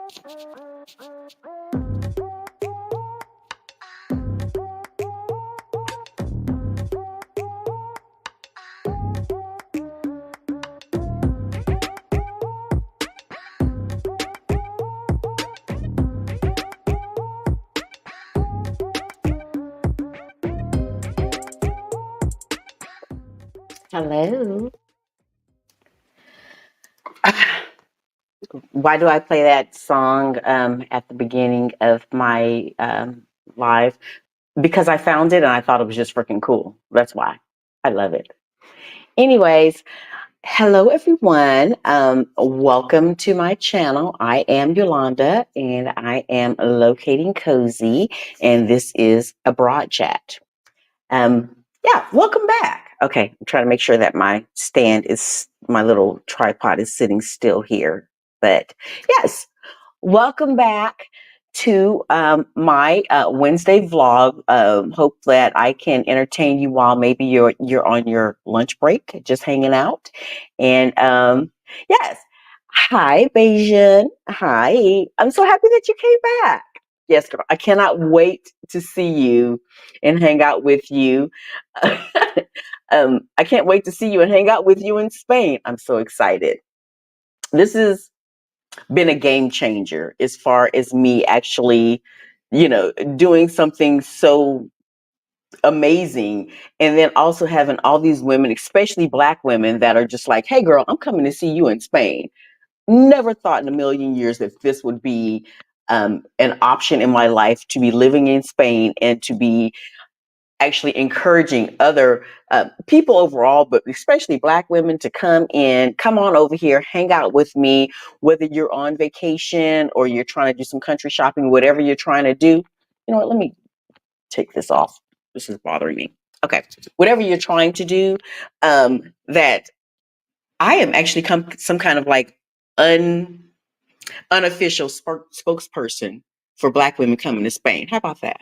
Hello. Why do I play that song at the beginning of my live? Because I found it and I thought it was just freaking cool. That's why. I love it. Anyways, hello everyone. Welcome to my channel. I am Yolanda and I am locating cozy, and this is a broad chat. Um, yeah, welcome back. Okay, I'm trying to make sure that my little tripod is sitting still here. But yes, welcome back to my Wednesday vlog. Hope that I can entertain you while maybe you're on your lunch break, just hanging out. And yes, hi, Bayesian. Hi, I'm so happy that you came back. Yes, girl, I cannot wait to see you and hang out with you. I can't wait to see you and hang out with you in Spain. I'm so excited. This has been a game changer as far as me actually, doing something so amazing. And then also having all these women, especially Black women, that are just like, hey, girl, I'm coming to see you in Spain. Never thought in a million years that this would be an option in my life, to be living in Spain and to be actually encouraging other people overall, but especially Black women, to come on over here, hang out with me, whether you're on vacation or you're trying to do some country shopping, whatever you're trying to do. You know what? Let me take this off. This is bothering me. Okay. Whatever you're trying to do, that I am actually some kind of like unofficial spokesperson for Black women coming to Spain. How about that?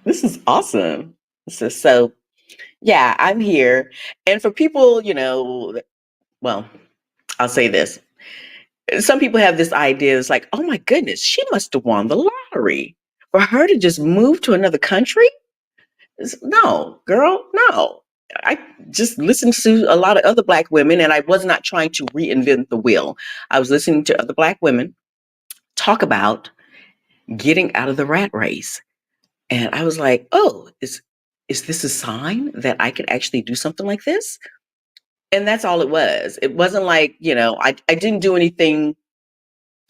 This is awesome. So yeah, I'm here. And for people, well, I'll say this. Some people have this idea. It's like, oh my goodness, she must have won the lottery. For her to just move to another country? No, girl, no. I just listened to a lot of other Black women, and I was not trying to reinvent the wheel. I was listening to other Black women talk about getting out of the rat race. And I was like, oh, is this a sign that I could actually do something like this? And that's all it was. It wasn't like, I didn't do anything.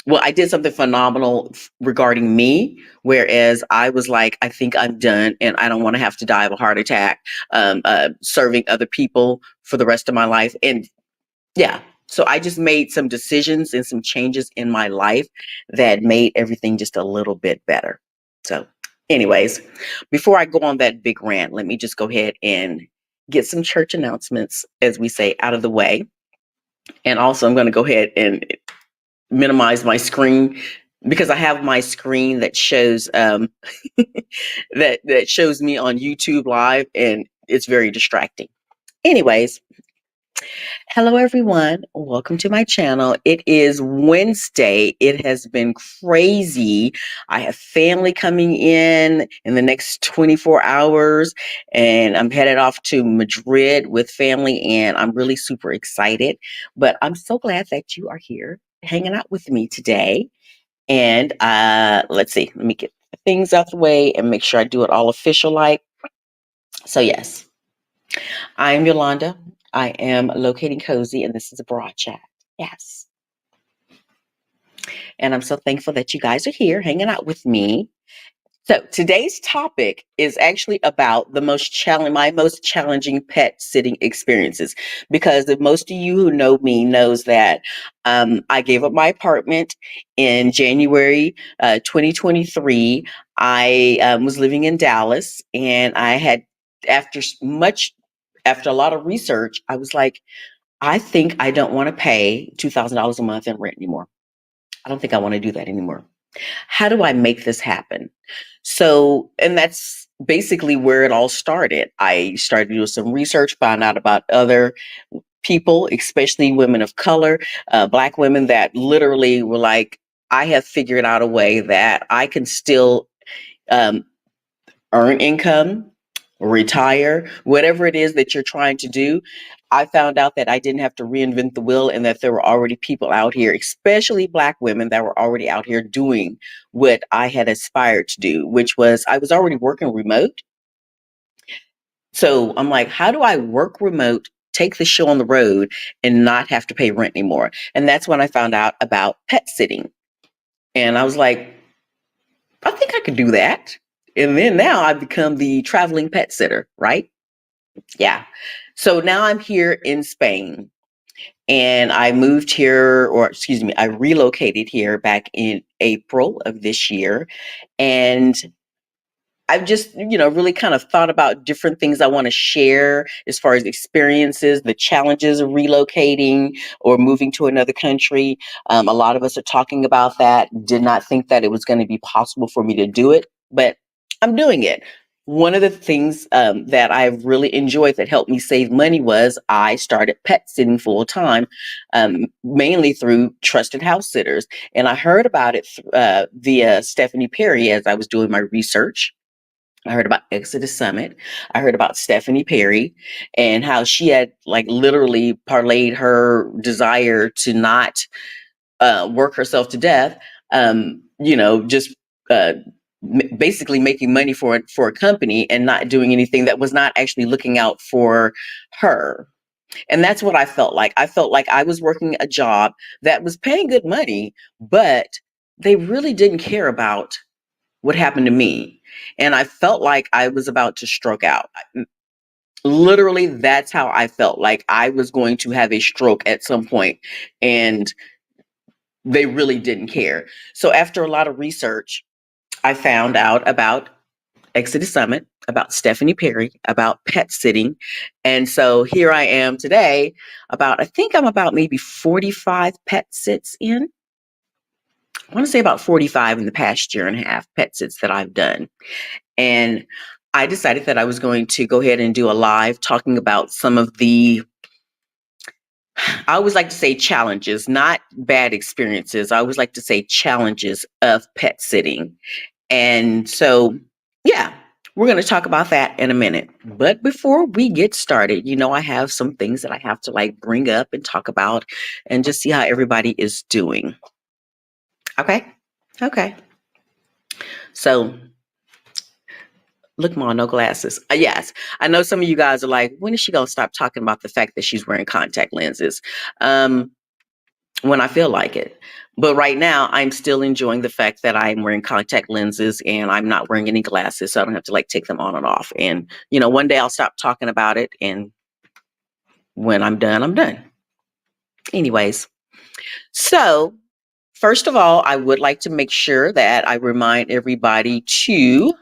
Well, I did something phenomenal regarding me, whereas I was like, I think I'm done and I don't want to have to die of a heart attack serving other people for the rest of my life. And yeah, so I just made some decisions and some changes in my life that made everything just a little bit better. So anyways, before I go on that big rant, let me just go ahead and get some church announcements, as we say, out of the way. And also I'm going to go ahead and minimize my screen, because I have my screen that shows that shows me on YouTube Live, and it's very distracting. Anyways, hello everyone. Welcome to my channel. It is Wednesday. It has been crazy. I have family coming in the next 24 hours, and I'm headed off to Madrid with family, and I'm really super excited. But I'm so glad that you are here hanging out with me today. And let's see, let me get things out the way and make sure I do it all official like. So yes, I am Yolanda. I am locating cozy, and this is a broad chat. Yes. And I'm so thankful that you guys are here hanging out with me. So today's topic is actually about my most challenging pet sitting experiences. Because if most of you who know me knows that I gave up my apartment in January 2023. I was living in Dallas, and I had, after after a lot of research, I was like, I think I don't want to pay $2,000 a month in rent anymore. I don't think I want to do that anymore. How do I make this happen? So, and that's basically where it all started. I started doing some research, found out about other people, especially women of color, Black women that literally were like, I have figured out a way that I can still um, earn income, retire, whatever it is that you're trying to do. I found out that I didn't have to reinvent the wheel and that there were already people out here, especially Black women, that were already out here doing what I had aspired to do, which was I was already working remote. So I'm like, how do I work remote, take the show on the road, and not have to pay rent anymore? And that's when I found out about pet sitting. And I was like, I think I could do that. And then now I've become the traveling pet sitter, right? Yeah. So now I'm here in Spain and I moved here, or excuse me, I relocated here back in April of this year. And I've just, really kind of thought about different things I want to share as far as experiences, the challenges of relocating or moving to another country. A lot of us are talking about that. Did not think that it was going to be possible for me to do it, but I'm doing it. One of the things that I really enjoyed that helped me save money was I started pet sitting full time, mainly through trusted house sitters. And I heard about it via Stephanie Perry as I was doing my research. I heard about Exodus Summit. I heard about Stephanie Perry and how she had like literally parlayed her desire to not work herself to death, just uh, basically making money for a company and not doing anything that was not actually looking out for her. And that's what I felt like. I felt like I was working a job that was paying good money, but they really didn't care about what happened to me. And I felt like I was about to stroke out. Literally, that's how I felt like I was going to have a stroke at some point, and they really didn't care. So, after a lot of research, I found out about Exodus Summit, about Stephanie Perry, about pet sitting. And so here I am today, I think I'm about maybe 45 pet sits in. I want to say about 45 in the past year and a half pet sits that I've done. And I decided that I was going to go ahead and do a live talking about some of the, I always like to say challenges, not bad experiences. I always like to say challenges of pet sitting. And so, yeah, we're going to talk about that in a minute. But before we get started, I have some things that I have to like bring up and talk about and just see how everybody is doing. Okay. Okay. So, look, Mom, no glasses. Yes, I know some of you guys are like, when is she going to stop talking about the fact that she's wearing contact lenses? When I feel like it. But right now, I'm still enjoying the fact that I'm wearing contact lenses and I'm not wearing any glasses, so I don't have to like take them on and off. And, one day I'll stop talking about it. And when I'm done, I'm done. Anyways, so first of all, I would like to make sure that I remind everybody to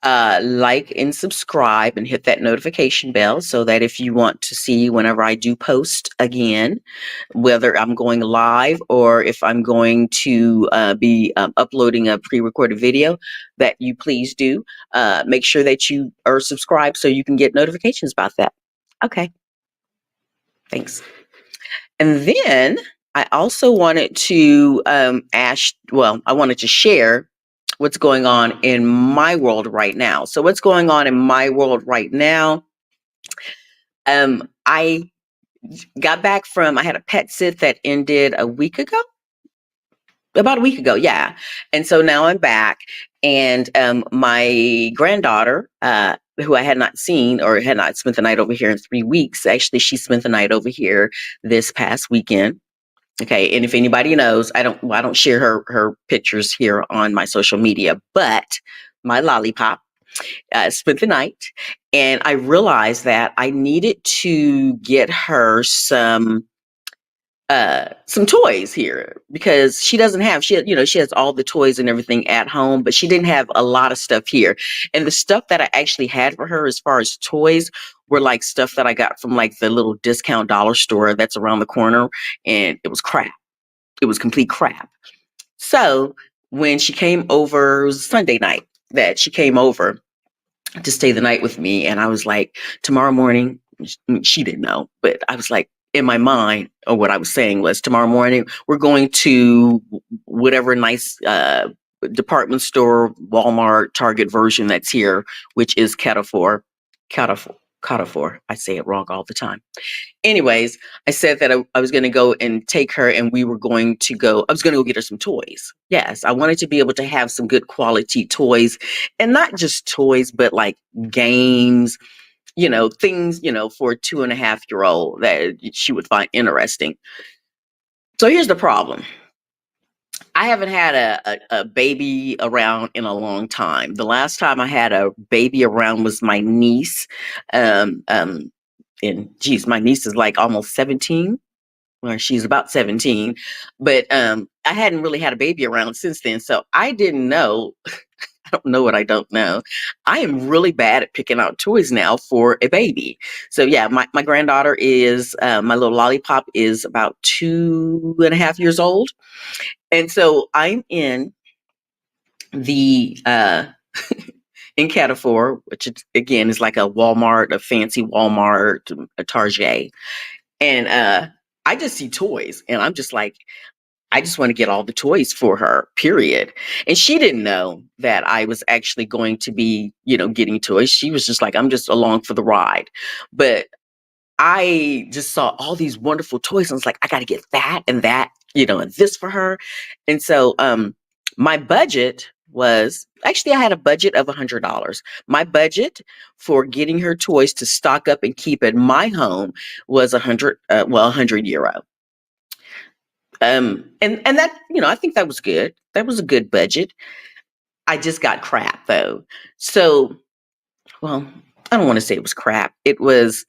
like and subscribe and hit that notification bell so that if you want to see whenever I do post again, whether I'm going live or if I'm going to be uploading a pre-recorded video, that you please do make sure that you are subscribed so you can get notifications about that. Okay, thanks. And then I also wanted to I wanted to share what's going on in my world right now. So what's going on in my world right now? I got back I had a pet sit that ended about a week ago. Yeah. And so now I'm back and my granddaughter, who I had not seen or had not spent the night over here in 3 weeks. Actually, she spent the night over here this past weekend. Okay, and if anybody knows, I don't share her pictures here on my social media, but my lollipop spent the night, and I realized that I needed to get her some toys here because she doesn't have she has all the toys and everything at home, but she didn't have a lot of stuff here. And the stuff that I actually had for her as far as toys were like stuff that I got from like the little discount dollar store that's around the corner, and it was crap. It was complete crap. So when she came over, it was Sunday night that she came over to stay the night with me. And I was like, tomorrow morning, she didn't know, but I was like, in my mind, or what I was saying was, tomorrow morning we're going to whatever nice department store, Walmart, Target version that's here, which is Catafor. I say it wrong all the time. Anyways, I said that I was going to go and take her, and I was going to go get her some toys. Yes, I wanted to be able to have some good quality toys, and not just toys, but like games, things, for a 2.5-year-old that she would find interesting. So here's the problem. I haven't had a baby around in a long time. The last time I had a baby around was my niece. And geez, my niece is like almost 17, or she's about 17. But I hadn't really had a baby around since then. So I didn't know. I don't know what I don't know. I am really bad at picking out toys now for a baby. So yeah, my granddaughter is, my little lollipop is about 2.5 years old. And so I'm in the in Catafor, which again is like a Walmart, a fancy Walmart, a Target. And I just see toys, and I'm just like, I just want to get all the toys for her, period. And she didn't know that I was actually going to be, getting toys. She was just like, I'm just along for the ride. But I just saw all these wonderful toys, and I was like, I got to get that and that, and this for her. And so my budget was actually, I had a budget of $100. My budget for getting her toys to stock up and keep in my home was €100. And that, I think that was good. That was a good budget. I just got crap though. So, well, I don't want to say it was crap. It was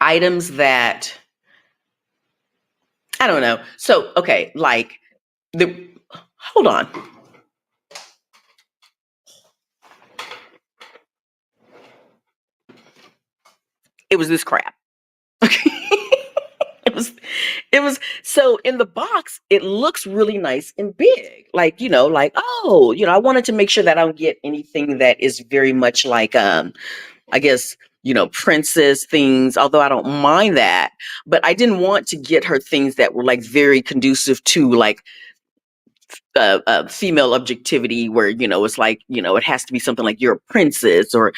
items that, I don't know. So, okay, like hold on. It was this crap. Okay. It was so in the box, it looks really nice and big. Like, oh, I wanted to make sure that I don't get anything that is very much like I guess, princess things, although I don't mind that. But I didn't want to get her things that were like very conducive to like female objectivity, where it's like, it has to be something like you're a princess, or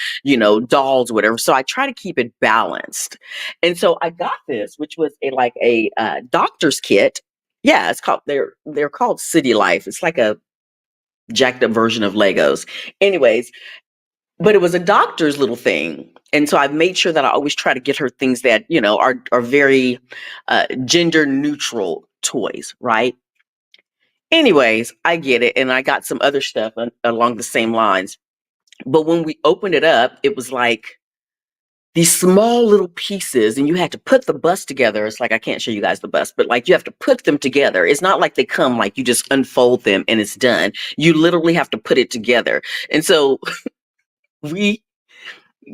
dolls, whatever. So I try to keep it balanced. And so I got this, which was a doctor's kit. Yeah, it's called, they're called City Life. It's like a jacked up version of Legos. Anyways, but it was a doctor's little thing. And so I've made sure that I always try to get her things that, are very gender neutral toys, right? Anyways, I get it. And I got some other stuff along the same lines. But when we opened it up, it was like these small little pieces, and you had to put the bus together. It's like, I can't show you guys the bus, but like you have to put them together. It's not like they come, like you just unfold them and it's done. You literally have to put it together. And so we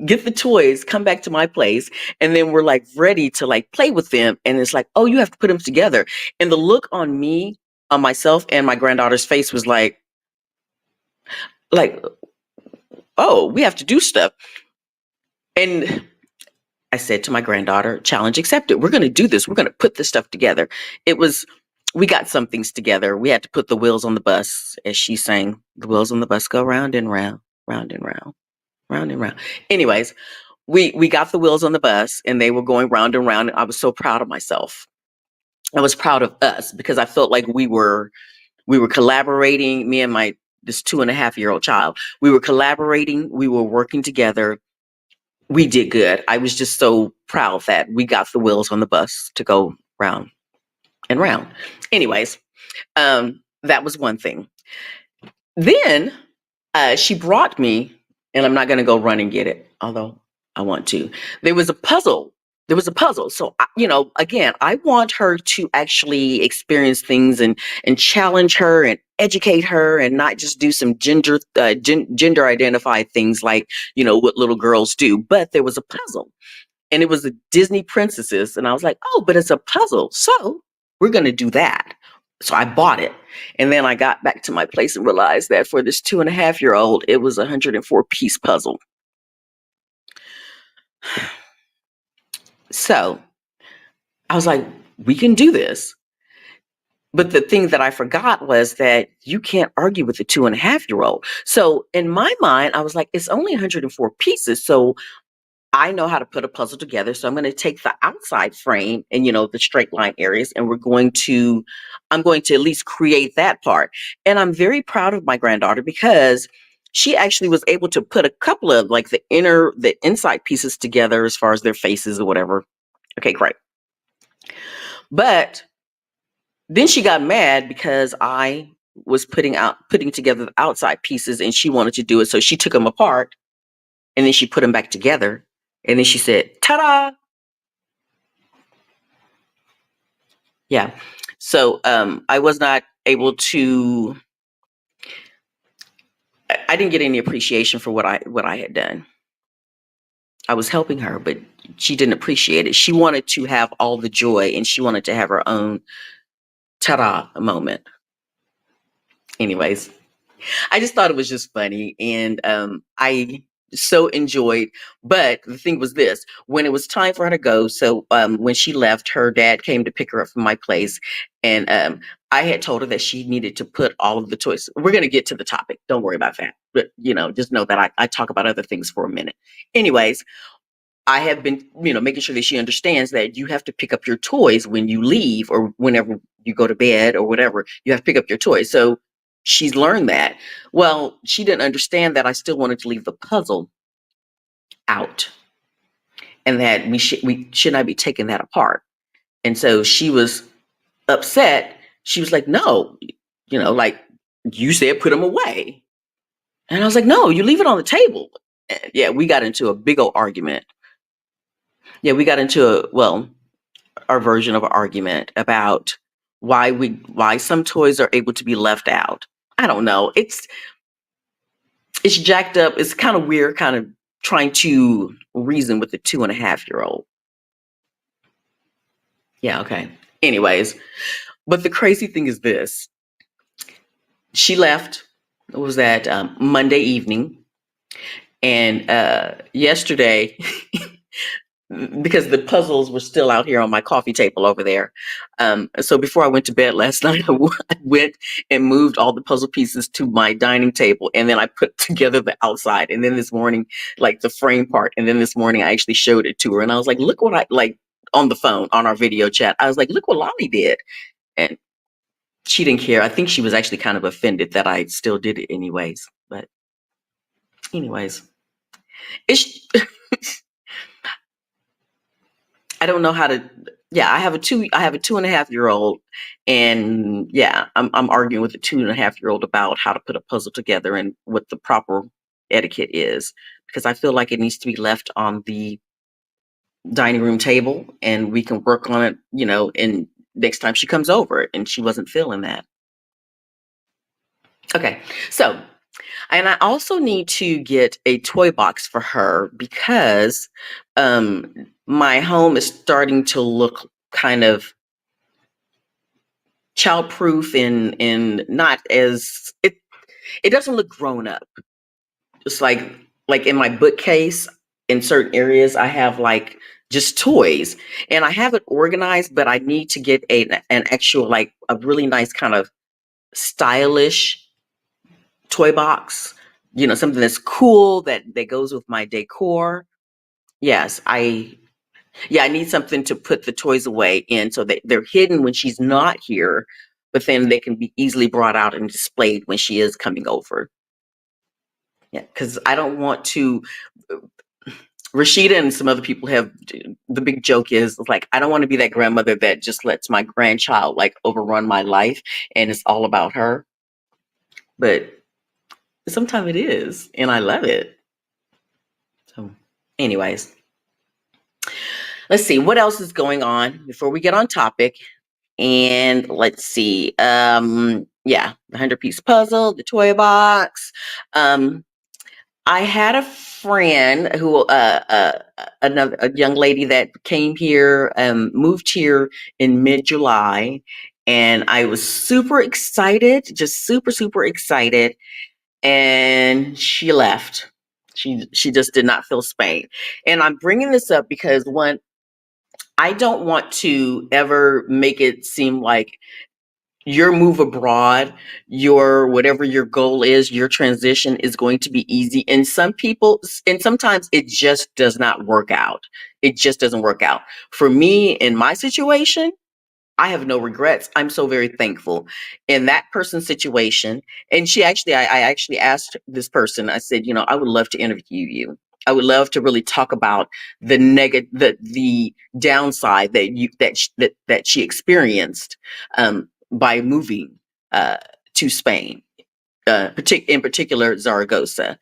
get the toys, come back to my place, and then we're like ready to like play with them. And it's like, oh, you have to put them together. And the look on me, on myself, and my granddaughter's face was like, oh, we have to do stuff. And I said to my granddaughter, challenge accepted. We're going to do this. We're going to put this stuff together. We got some things together. We had to put the wheels on the bus, as she sang, the wheels on the bus go round and round, round and round, round and round. Anyways, we got the wheels on the bus, and they were going round and round. And I was so proud of myself. I was proud of us, because I felt like we were collaborating, me and this 2.5-year-old child. We were collaborating. We were working together. We did good. I was just so proud that we got the wheels on the bus to go round and round. Anyways, that was one thing. Then she brought me, and I'm not going to go run and get it, although I want to. There was a puzzle. So, again, I want her to actually experience things and challenge her and educate her, and not just do some gender identified things like, what little girls do. But there was a puzzle, and it was the Disney princesses. And I was like, oh, but it's a puzzle. So we're going to do that. So I bought it. And then I got back to my place and realized that for this 2.5-year-old, it was a 104-piece puzzle. So I was like, we can do this. But the thing that I forgot was that you can't argue with a 2.5-year-old. So in my mind, I was like, it's only 104 pieces. So I know how to put a puzzle together. So I'm going to take the outside frame and, the straight line areas, and I'm going to at least create that part. And I'm very proud of my granddaughter because she actually was able to put a couple of like the inside pieces together as far as their faces or whatever. Okay, great. But then she got mad because I was putting together the outside pieces and she wanted to do it. So she took them apart and then she put them back together. And then she said, ta-da. Yeah. So I was not able to, I didn't get any appreciation for what I had done. I was helping her, but she didn't appreciate it. She wanted to have all the joy and she wanted to have her own ta-da moment. Anyways, I just thought it was just funny, and I so enjoyed. But the thing was this: when it was time for her to go, so when she left, her dad came to pick her up from my place, and I had told her that she needed to put all of the toys. We're going to get to the topic. Don't worry about that. But just know that I talk about other things for a minute. Anyways, I have been, making sure that she understands that you have to pick up your toys when you leave or whenever you go to bed or whatever. You have to pick up your toys. So she's learned that. Well, she didn't understand that I still wanted to leave the puzzle out and that we should not be taking that apart. And so she was upset. She was like, "No, like you said, put them away." And I was like, "No, you leave it on the table." And yeah, we got into a big old argument. Yeah, we got into our version of an argument about why some toys are able to be left out. I don't know. It's jacked up. It's kind of weird, kind of trying to reason with the 2.5-year-old. Yeah, okay. Anyways, but the crazy thing is this. She left, what was that, Monday evening. And yesterday, because the puzzles were still out here on my coffee table over there. So before I went to bed last night, I went and moved all the puzzle pieces to my dining table, and then I put together the outside. And then this morning, like the frame part, and then this morning I actually showed it to her, and I was like, "Look what I like." On the phone, on our video chat, I was like, "Look what Lolly did," and she didn't care. I think she was actually kind of offended that I still did it anyways. But anyways, it's I don't know how to. Yeah, I have a 2.5-year-old, and yeah, I'm arguing with a 2.5-year-old about how to put a puzzle together and what the proper etiquette is, because I feel like it needs to be left on the dining room table and we can work on it, and next time she comes over, and she wasn't feeling that. Okay, so and I also need to get a toy box for her because my home is starting to look kind of childproof and not as it doesn't look grown up. It's like in my bookcase in certain areas I have like just toys and I have it organized, but I need to get an actual like a really nice kind of stylish toy box, something that's cool that goes with my decor. Yes, I need something to put the toys away in so that they're hidden when she's not here, but then they can be easily brought out and displayed when she is coming over. Yeah, because I don't want to. Rashida and some other people have the big joke is like, I don't want to be that grandmother that just lets my grandchild like overrun my life and it's all about her. But sometimes it is, and I love it. So, anyways, let's see what else is going on before we get on topic. And let's see. Yeah, the 100-piece puzzle, the toy box. I had a friend who, a young lady that came here, moved here in mid-July, and I was super excited, just super, super excited. And she left. She just did not feel Spain. And I'm bringing this up because one, I don't want to ever make it seem like your move abroad, your whatever your goal is, your transition is going to be easy. And some people, and sometimes it just does not work out. It just doesn't work out. For me, in my situation, I have no regrets. I'm so very thankful in that person's situation. And I actually asked this person, I said, I would love to interview you. I would love to really talk about the downside that she experienced by moving uh, to Spain, in particular Zaragoza.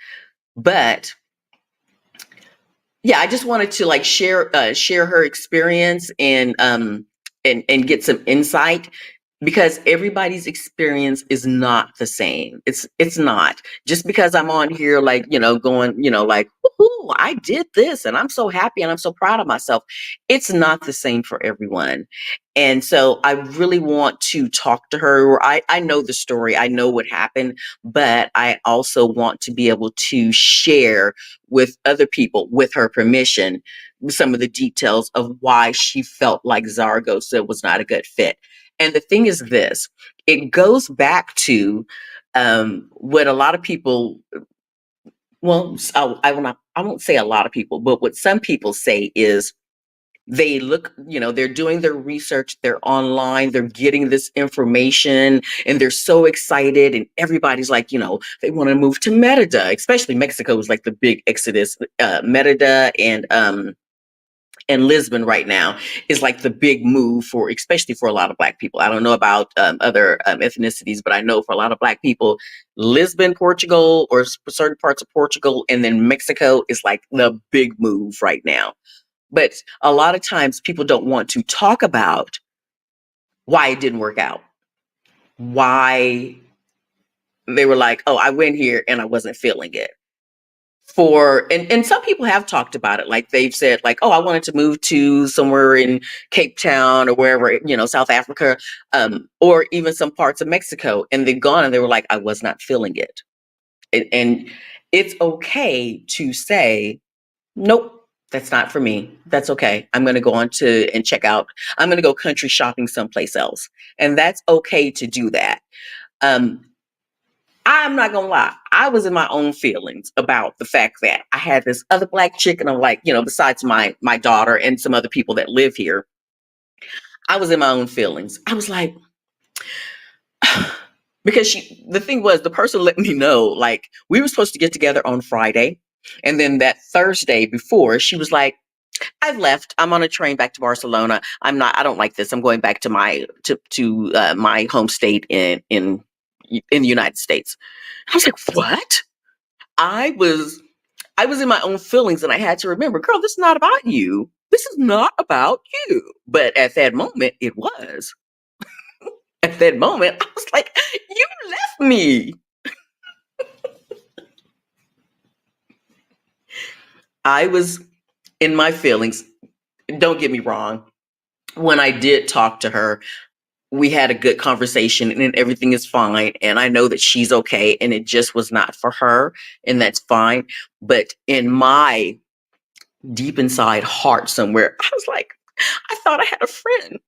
But yeah, I just wanted to like share her experience and get some insight because everybody's experience is not the same. It's not. Just because I'm on here like, going, like, woohoo, I did this and I'm so happy and I'm so proud of myself. It's not the same for everyone. And so I really want to talk to her. I know the story, I know what happened, but I also want to be able to share with other people, with her permission, some of the details of why she felt like Zaragoza was not a good fit. And the thing is this, it goes back to what a lot of people, well, I won't say a lot of people, but what some people say is they look, they're doing their research, they're online, they're getting this information, and they're so excited. And everybody's like, they want to move to Merida, especially Mexico is like the big exodus. Merida and Lisbon right now is like the big move for, especially for a lot of Black people. I don't know about other ethnicities, but I know for a lot of Black people, Lisbon, Portugal, or certain parts of Portugal, and then Mexico is like the big move right now. But a lot of times people don't want to talk about why it didn't work out. Why they were like, oh, I went here and I wasn't feeling it. And some people have talked about it. Like they've said, like, oh, I wanted to move to somewhere in Cape Town or wherever, South Africa, or even some parts of Mexico. And they've gone and they were like, I was not feeling it. And it's okay to say, nope, that's not for me. That's okay. I'm going to go on to and check out. I'm going to go country shopping someplace else. And that's okay to do that. Um, I'm not going to lie. I was in my own feelings about the fact that I had this other Black chick and I'm like, besides my daughter and some other people that live here, I was in my own feelings. I was like, because the thing was, the person let me know, like, we were supposed to get together on Friday. And then that Thursday before, she was like, I've left. I'm on a train back to Barcelona. I don't like this. I'm going back to my home state in the United States. I was like, what? I was I was in my own feelings and I had to remember, girl, this is not about you. This is not about you. But at that moment, it was. At that moment, I was like, you left me. I was in my feelings. Don't get me wrong. When I did talk to her, we had a good conversation and everything is fine. And I know that she's okay. And it just was not for her. And that's fine. But in my deep inside heart somewhere, I was like, I thought I had a friend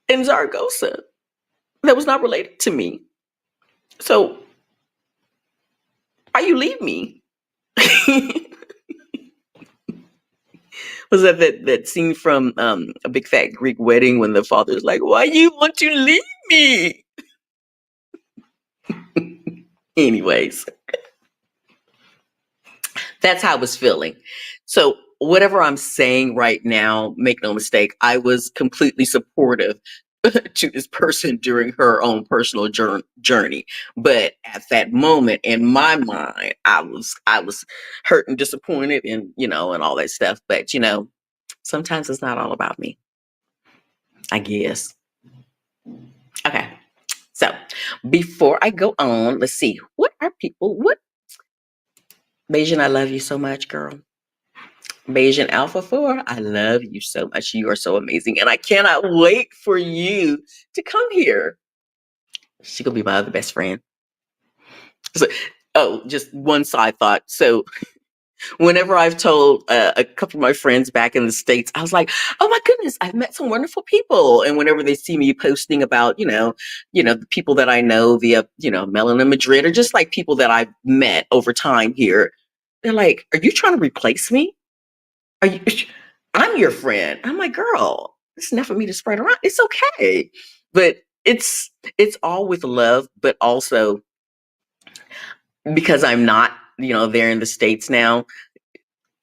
in Zaragoza that was not related to me. So why you leave me? Was that scene from A Big Fat Greek Wedding when the father's like, why you want to leave me? Anyways, that's how I was feeling. So whatever I'm saying right now, make no mistake, I was completely supportive to this person during her own personal journey. But at that moment in my mind, I was hurt and disappointed and, and all that stuff. But, sometimes it's not all about me, I guess. Okay. So before I go on, let's see. What Bayesian, I love you so much, girl. Bayesian Alpha 4, I love you so much. You are so amazing. And I cannot wait for you to come here. She gonna be my other best friend. So, oh, just one side thought. So Whenever I've told a couple of my friends back in the States, I was like, "Oh my goodness, I've met some wonderful people." And whenever they see me posting about, the people that I know via, Melon in Madrid, or just like people that I've met over time here, they're like, "Are you trying to replace me? Are you? I'm your friend." I'm like, "Girl, it's enough for me to spread around. It's okay." But it's all with love, but also because I'm not, there in the States now.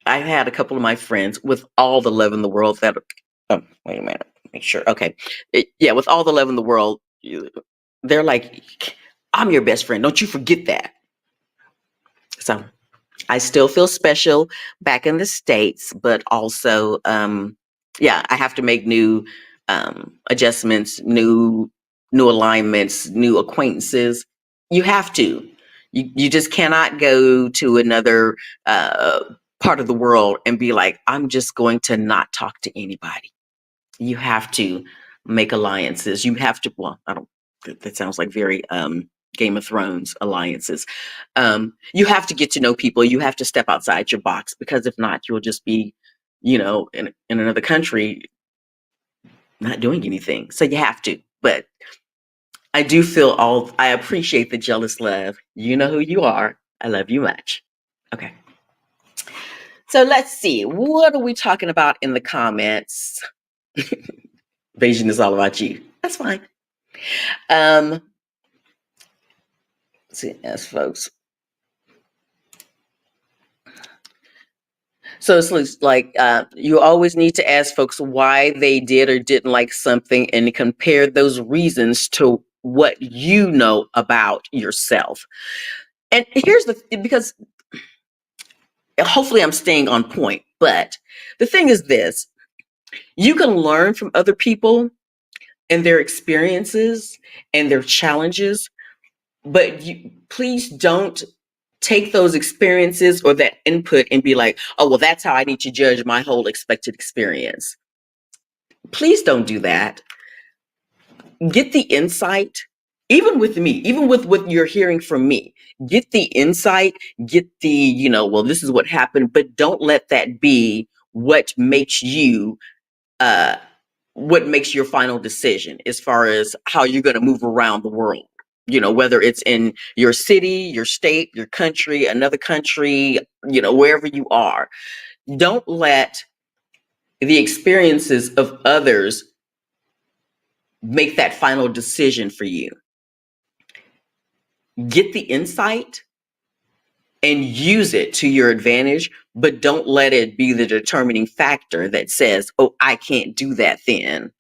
I've had a couple of my friends with all the love in the world that, oh, wait a minute, make sure. Okay. Yeah, with all the love in the world, they're like, "I'm your best friend. Don't you forget that." So I still feel special back in the States, but also, yeah, I have to make new adjustments, new alignments, new acquaintances. You have to. You just cannot go to another uh, part of the world and be like, "I'm just going to not talk to anybody." You have to make alliances. You have to. Well, I don't. That sounds like very Game of Thrones alliances. You have to get to know people. You have to step outside your box, because if not, you'll just be, in another country not doing anything. So you have to. But I do feel all. I appreciate the jealous love. You know who you are. I love you much. Okay. So let's see. What are we talking about in the comments? Beijing is all about you. That's fine. Let's see, yes, folks. So it's like you always need to ask folks why they did or didn't like something, and compare those reasons to what you know about yourself. And here's because hopefully I'm staying on point, but the thing is this: you can learn from other people and their experiences and their challenges, but please don't take those experiences or that input and be like, "Oh, well, that's how I need to judge my whole expected experience." Please don't do that. Get the insight, even with me, even with what you're hearing from me. Get the insight, get the, well, this is what happened, but don't let that be uh, what makes your final decision as far as how you're going to move around the world. Whether it's in your city, your state, your country, another country, wherever you are. Don't let the experiences of others make that final decision for you. Get the insight and use it to your advantage, but don't let it be the determining factor that says, "Oh, I can't do that then.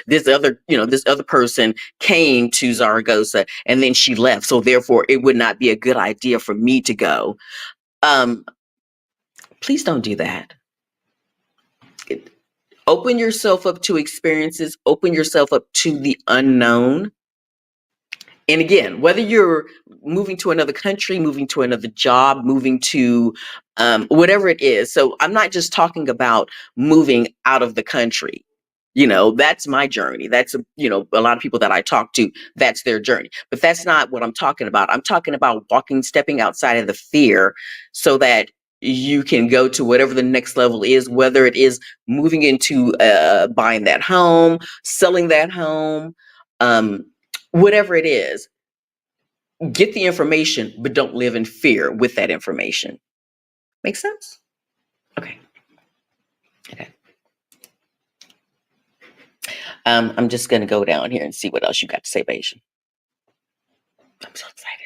This other person came to Zaragoza and then she left, so therefore it would not be a good idea for me to go." Um, please don't do that. Open yourself up to experiences, open yourself up to the unknown. And again, whether you're moving to another country, moving to another job, moving to whatever it is. So I'm not just talking about moving out of the country. That's my journey. That's, a lot of people that I talk to, that's their journey. But that's not what I'm talking about. I'm talking about stepping outside of the fear so that you can go to whatever the next level is, whether it is moving into buying that home, selling that home, um, whatever it is. Get the information, but don't live in fear with that information. Make sense? Okay. Okay. I'm just going to go down here and see what else you got to say, Bayesian. I'm so excited.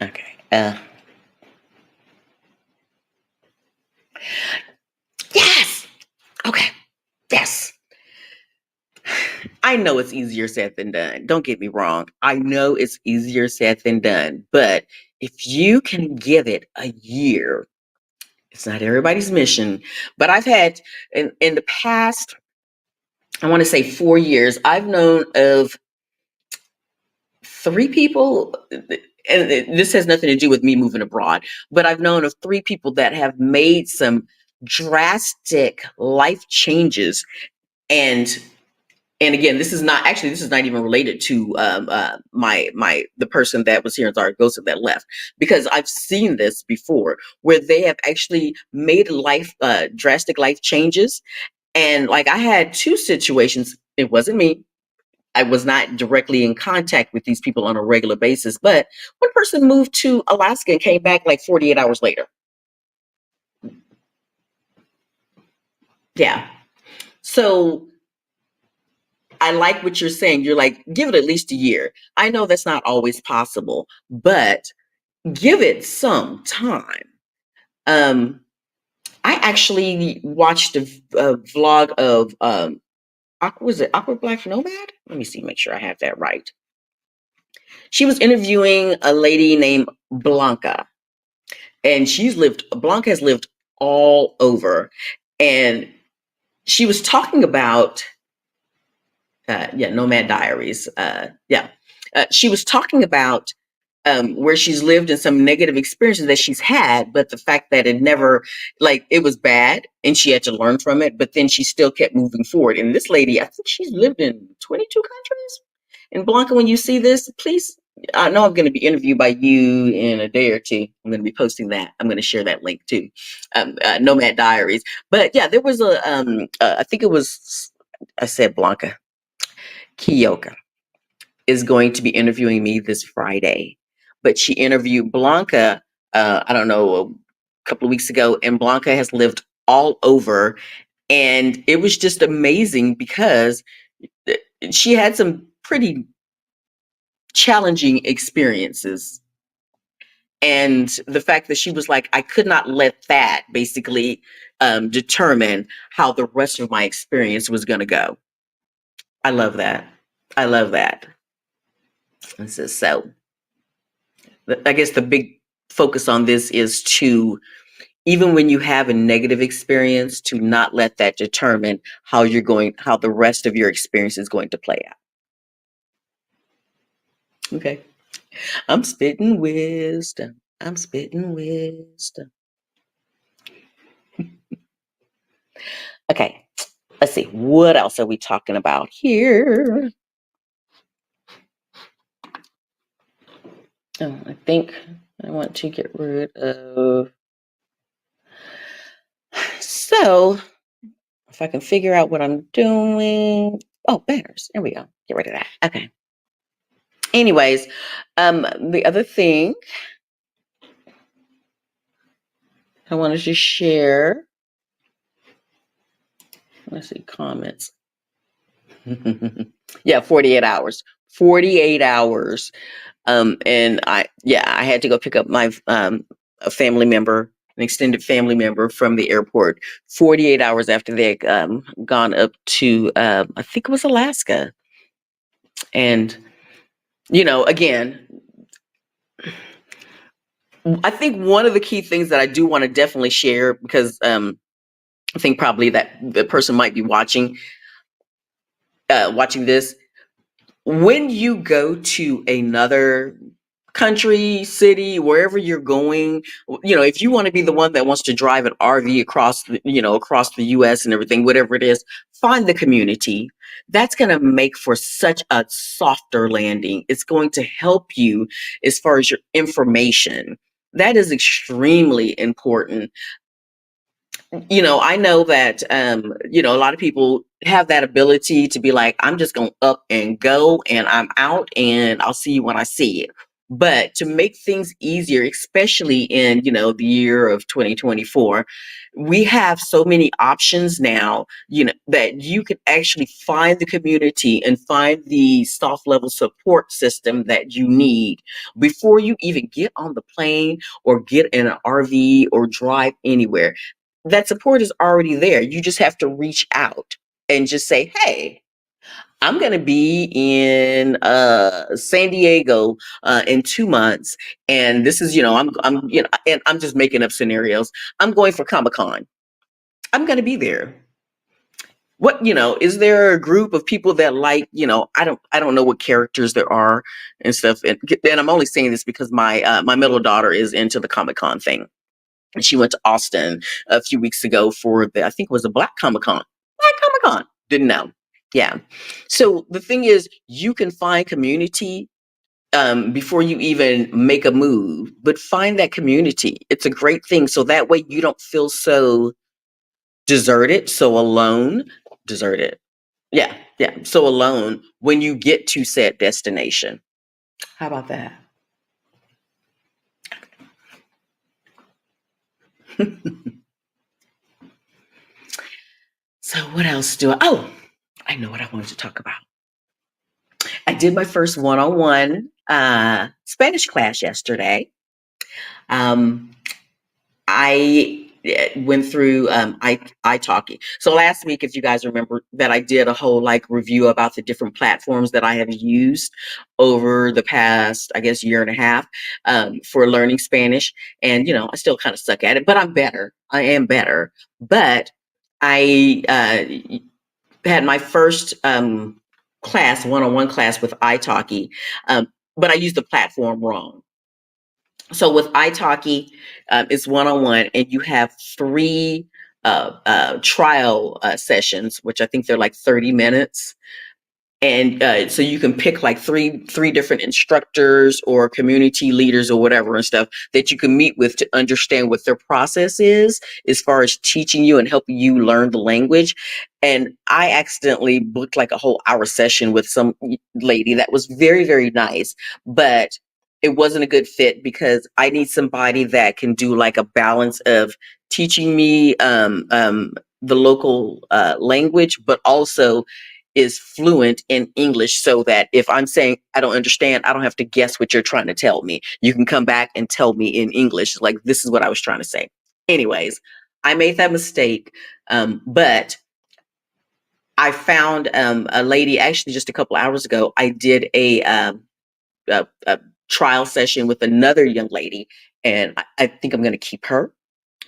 Okay. Yes. Okay. Yes. I know it's easier said than done. Don't get me wrong. I know it's easier said than done. But if you can give it a year, it's not everybody's mission. But I've had in the past, I want to say 4 years, I've known of 3 people, and this has nothing to do with me moving abroad, but I've known of 3 people that have made some drastic life changes and And again, this is not even related to the person that was here in Zaragoza that left, because I've seen this before where they have actually made life drastic life changes. And like I had two situations. It wasn't me. I was not directly in contact with these people on a regular basis, but one person moved to Alaska and came back like 48 hours later. Yeah. So I like what you're saying. You're like, give it at least a year. I know that's not always possible, but give it some time. Um, I actually watched a vlog of was it Aqua Black Nomad? Let me see, make sure I have that right. She was interviewing a lady named Blanca, and Blanca has lived all over, and she was talking about Nomad Diaries. She was talking about where she's lived and some negative experiences that she's had, but the fact that it never, like, it was bad and she had to learn from it, but then she still kept moving forward. And this lady, I think she's lived in 22 countries. And Blanca, when you see this, please, I know I'm going to be interviewed by you in a day or two. I'm going to be posting that. I'm going to share that link too. Nomad Diaries. But yeah, there was I think it was, I said Blanca. Kiyoka is going to be interviewing me this Friday, but she interviewed Blanca, I don't know, a couple of weeks ago, and Blanca has lived all over. And it was just amazing because she had some pretty challenging experiences. And the fact that she was like, I could not let that basically determine how the rest of my experience was going to go. I love that. I love that. So I guess the big focus on this is to, even when you have a negative experience, to not let that determine how the rest of your experience is going to play out. Okay. I'm spitting wisdom. I'm spitting wisdom. Okay. Let's see. What else are we talking about here? Oh, I think I want to get rid of. So, if I can figure out what I'm doing. Oh, banners. There we go. Get rid of that. Okay. Anyways, the other thing I wanted to share. Let's see, comments. Yeah, 48 hours. 48 hours. And I had to go pick up my a family member, an extended family member from the airport 48 hours after they had gone up to I think it was Alaska. And again, I think one of the key things that I do want to definitely share, because I think probably that the person might be watching this. When you go to another country, city, wherever you're going, if you want to be the one that wants to drive an RV across the US and everything, whatever it is, find the community. That's going to make for such a softer landing. It's going to help you as far as your information. That is extremely important. I know that, a lot of people have that ability to be like, I'm just going to up and go and I'm out and I'll see you when I see you. But to make things easier, especially in, the year of 2024, we have so many options now, that you can actually find the community and find the soft level support system that you need before you even get on the plane or get in an RV or drive anywhere. That support is already there. You just have to reach out and just say, hey, I'm going to be in San Diego in 2 months. And this is, and I'm just making up scenarios. I'm going for Comic-Con. I'm going to be there. What, is there a group of people that like, I don't know what characters there are and stuff. And I'm only saying this because my middle daughter is into the Comic-Con thing. And she went to Austin a few weeks ago for I think it was a Black Comic-Con. Black Comic-Con. Didn't know. Yeah. So the thing is, you can find community before you even make a move, but find that community. It's a great thing. So that way you don't feel so deserted, so alone. Deserted. Yeah. Yeah. So alone when you get to said destination. How about that? So what else do oh, I know what I wanted to talk about. I did my first one-on-one Spanish class yesterday. Um, I went through italki. So last week, if you guys remember, that I did a whole like review about the different platforms that I have used over the past, I guess, year and a half for learning Spanish. And I still kind of suck at it, but I'm better. I am better. But I had my first class, one-on-one class with italki, but I used the platform wrong. So with italki, it's one-on-one, and you have three trial sessions, which I think they're like 30 minutes. And so you can pick like three different instructors or community leaders or whatever and stuff that you can meet with to understand what their process is as far as teaching you and helping you learn the language. And I accidentally booked like a whole hour session with some lady that was very, very nice, but it wasn't a good fit because I need somebody that can do like a balance of teaching me the local language, but also is fluent in English so that if I'm saying I don't understand, I don't have to guess what you're trying to tell me. You can come back and tell me in English, like, this is what I was trying to say. Anyways, I made that mistake. But I found a lady actually just a couple hours ago. I did a trial session with another young lady, and I think I'm going to keep her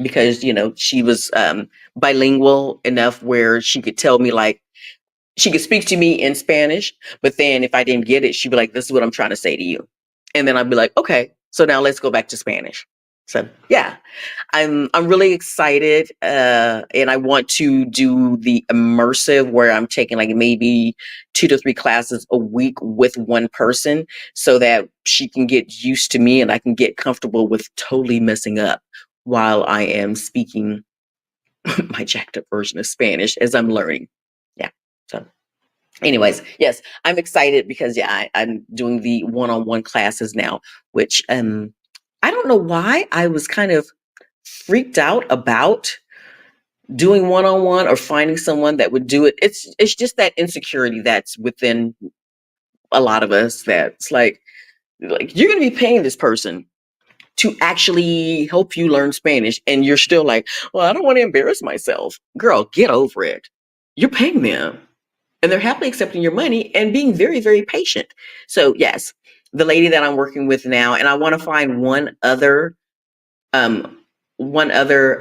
because, she was bilingual enough where she could tell me like, she could speak to me in Spanish, but then if I didn't get it, she'd be like, this is what I'm trying to say to you. And then I'd be like, okay, so now let's go back to Spanish. So yeah, I'm really excited. And I want to do the immersive where I'm taking like maybe 2 to 3 classes a week with one person so that she can get used to me and I can get comfortable with totally messing up while I am speaking my jacked up version of Spanish as I'm learning. Yeah. So anyways, yes, I'm excited because yeah, I'm doing the one-on-one classes now, which I don't know why I was kind of freaked out about doing one-on-one or finding someone that would do it. It's just that insecurity that's within a lot of us that's like you're gonna be paying this person to actually help you learn Spanish, and you're still like, well, I don't want to embarrass myself. Girl, get over it. You're paying them and they're happily accepting your money and being very, very patient. So yes, the lady that I'm working with now, and I want to find um, one other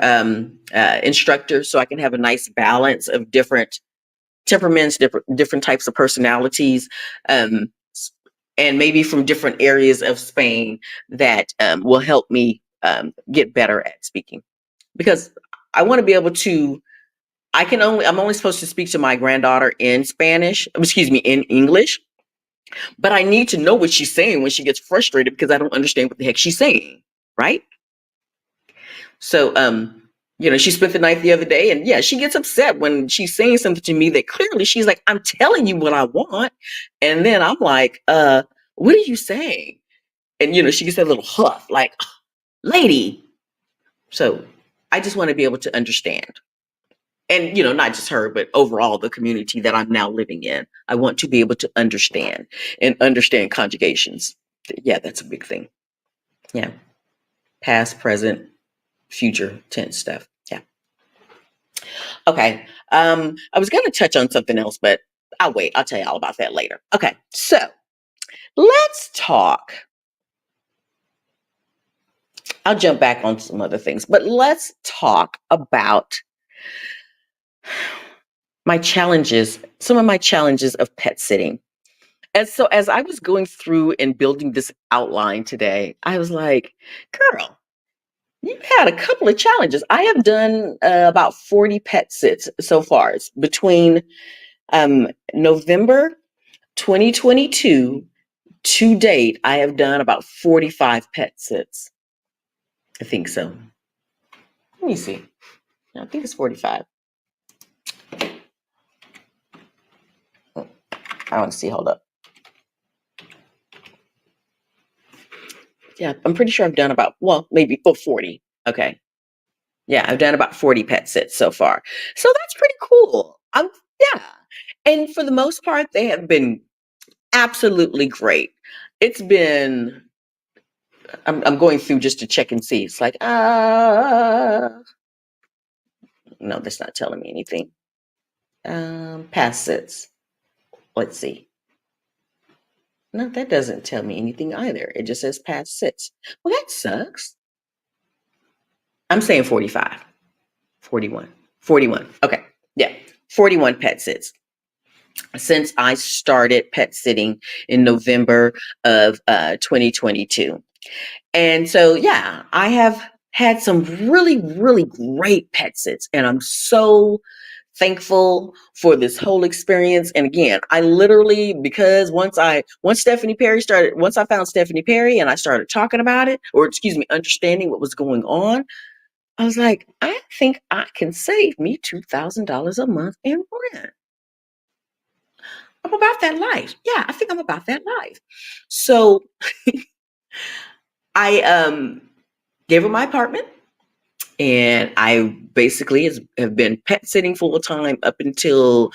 instructor so I can have a nice balance of different temperaments, different types of personalities, um, and maybe from different areas of Spain that will help me get better at speaking. Because I want to be able to I'm only supposed to speak to my granddaughter in Spanish, excuse me, in English, but I need to know what she's saying when she gets frustrated because I don't understand what the heck she's saying, right? So, she spent the night the other day, and yeah, she gets upset when she's saying something to me that clearly she's like, I'm telling you what I want. And then I'm like, what are you saying? And, she gets that little huff, like, lady. So I just want to be able to understand. And not just her but overall the community that I'm now living in. I want to be able to understand and understand conjugations. Yeah, that's a big thing. Yeah, past, present, future tense stuff. Yeah. Okay. I was going to touch on something else, but I'll wait. I'll tell you all about that later. Okay, so let's talk. I'll jump back on some other things, but let's talk about some of my challenges of pet sitting. And so as I was going through and building this outline today, I was like, girl, you've had a couple of challenges. I have done about 40 pet sits so far. It's between November 2022 to date, I have done about 45 pet sits. I think so. Let me see. I think it's 45. Oh, I want to see. Hold up. Yeah, I'm pretty sure I've done about, maybe 40. Okay. Yeah, I've done about 40 pet sits so far. So that's pretty cool. Yeah. And for the most part, they have been absolutely great. It's been, I'm going through just to check and see. It's like, no, that's not telling me anything. Past sits. Let's see. No, that doesn't tell me anything either. It just says past sits. Well, that sucks. I'm saying 45. 41. 41. Okay. Yeah. 41 pet sits since I started pet sitting in November of 2022. And so, yeah, I have had some really, really great pet sits, and I'm so thankful for this whole experience. And again, I literally, because once I found Stephanie Perry and I started talking about it, or excuse me, understanding what was going on, I was like, I think I can save me $2,000 a month in rent. I'm about that life. Yeah, I think I'm about that life. So I gave her my apartment, and I basically have been pet sitting full time up until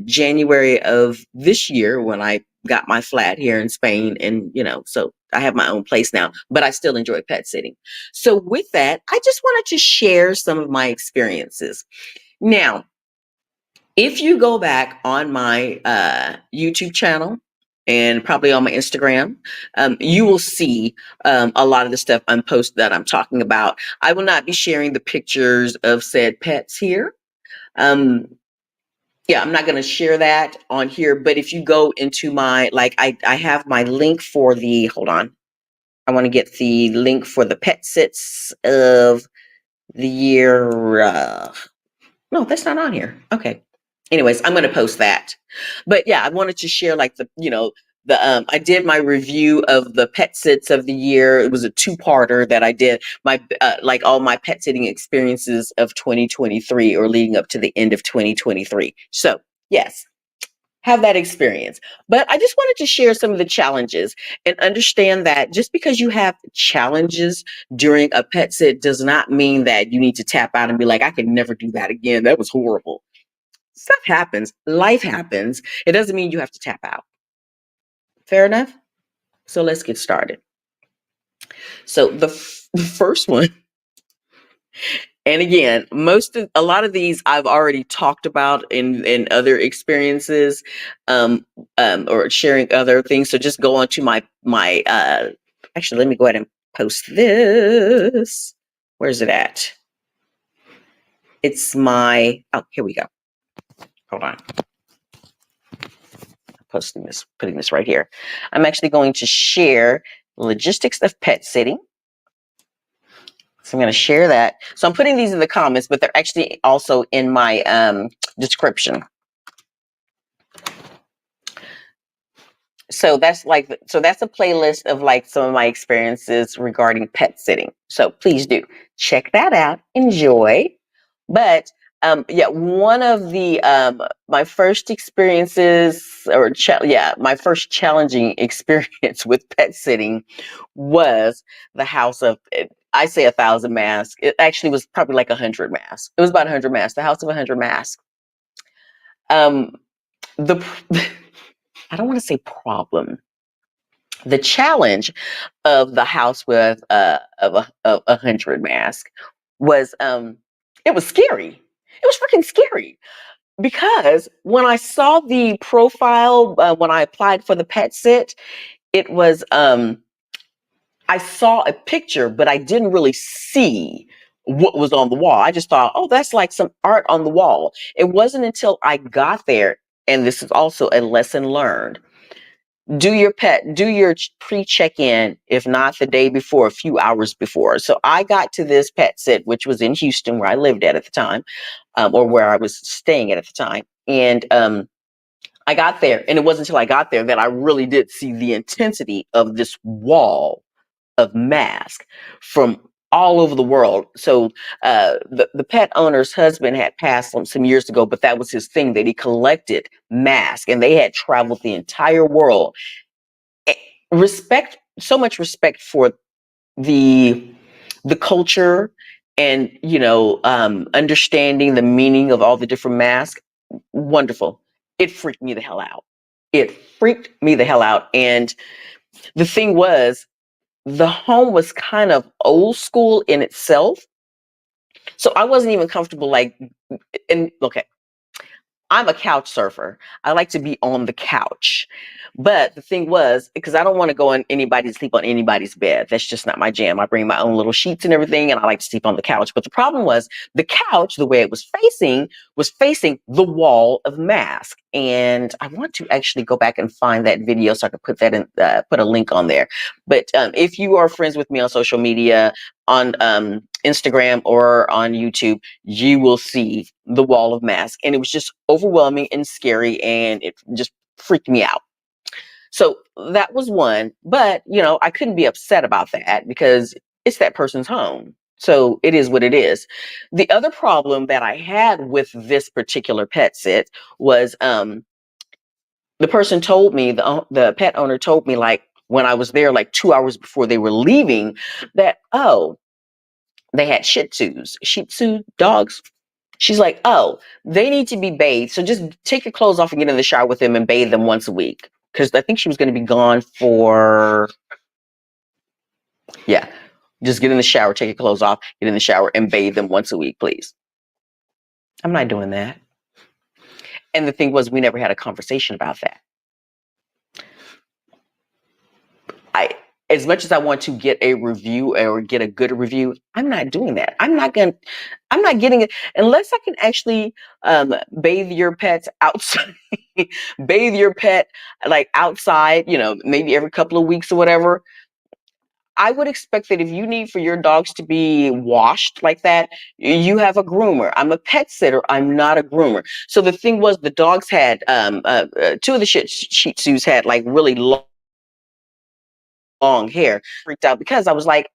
January of this year when I got my flat here in Spain. And, so I have my own place now, but I still enjoy pet sitting. So with that, I just wanted to share some of my experiences. Now, if you go back on my YouTube channel and probably on my Instagram, you will see a lot of the stuff that I'm talking about. I will not be sharing the pictures of said pets here. Yeah, I'm not going to share that on here. But if you go into I have my link for hold on. I want to get the link for the pet sits of the year. No, that's not on here. Okay. Anyways, I'm going to post that. But yeah, I wanted to share I did my review of the pet sits of the year. It was a two-parter that I did all my pet sitting experiences of 2023 or leading up to the end of 2023. So yes, have that experience. But I just wanted to share some of the challenges and understand that just because you have challenges during a pet sit does not mean that you need to tap out and be like, I can never do that again. That was horrible. Stuff happens. Life happens. It doesn't mean you have to tap out. Fair enough? So let's get started. So the first one, and again, a lot of these I've already talked about in other experiences, or sharing other things. So just go on to my actually, let me go ahead and post this. Where's it at? It's here we go. Hold on. Putting this right here. I'm actually going to share logistics of pet sitting. So I'm going to share that. So I'm putting these in the comments, but they're actually also in my description. So that's a playlist of some of my experiences regarding pet sitting. So please do check that out. Enjoy. But one of the my first experiences, my first challenging experience with pet sitting was the house of, I say 1,000 masks. It actually was probably like 100 masks. It was about 100 masks. The house of 100 masks. The I don't want to say problem. The challenge of the house with of 100 masks was it was scary. It was freaking scary because when I saw the profile when I applied for the pet sit, it was I saw a picture, but I didn't really see what was on the wall. I just thought, oh, that's like some art on the wall. It wasn't until I got there, and this is also a lesson learned. Do your pre-check-in, if not the day before, a few hours before. So I got to this pet sit, which was in Houston, where I lived at the time, or where I was staying at the time. And I got there, and it wasn't until I got there that I really did see the intensity of this wall of masks from all over the world. So the pet owner's husband had passed some years ago, but that was his thing, that he collected masks, and they had traveled the entire world. Eh, Respect, so much respect for the the culture, and understanding the meaning of all the different masks. Wonderful. It freaked me the hell out. It freaked me the hell out. And the thing was, the home was kind of old school in itself. So I wasn't even comfortable, like, and okay, I'm a couch surfer. I like to be on the couch. But the thing was, because I don't want to go on anybody sleep on anybody's bed. That's just not my jam. I bring my own little sheets and everything, and I like to sleep on the couch. But the problem was, the couch, the way it was facing the wall of mask. And I want to actually go back and find that video so I can put that in, put a link on there. But if you are friends with me on social media, on Instagram or on YouTube, you will see the wall of masks. And it was just overwhelming and scary, and it just freaked me out. So that was one. But, I couldn't be upset about that because it's that person's home. So it is what it is. The other problem that I had with this particular pet sit was, the person told me, the pet owner told me, like, when I was there, like 2 hours before they were leaving, that, oh, they had Shih Tzu dogs. She's like, oh, they need to be bathed. So just take your clothes off and get in the shower with them and bathe them once a week. Because I think she was going to be gone for, yeah, just get in the shower, take your clothes off, get in the shower and bathe them once a week, please. I'm not doing that. And the thing was, we never had a conversation about that. I, as much as I want to get a review or get a good review, I'm not doing that. I'm not getting it unless I can actually bathe your pets outside, bathe your pet like outside, maybe every couple of weeks or whatever. I would expect that if you need for your dogs to be washed like that, you have a groomer. I'm a pet sitter. I'm not a groomer. So the thing was, the dogs had, two of the Shih Tzus had like really long hair. Freaked out because I was like,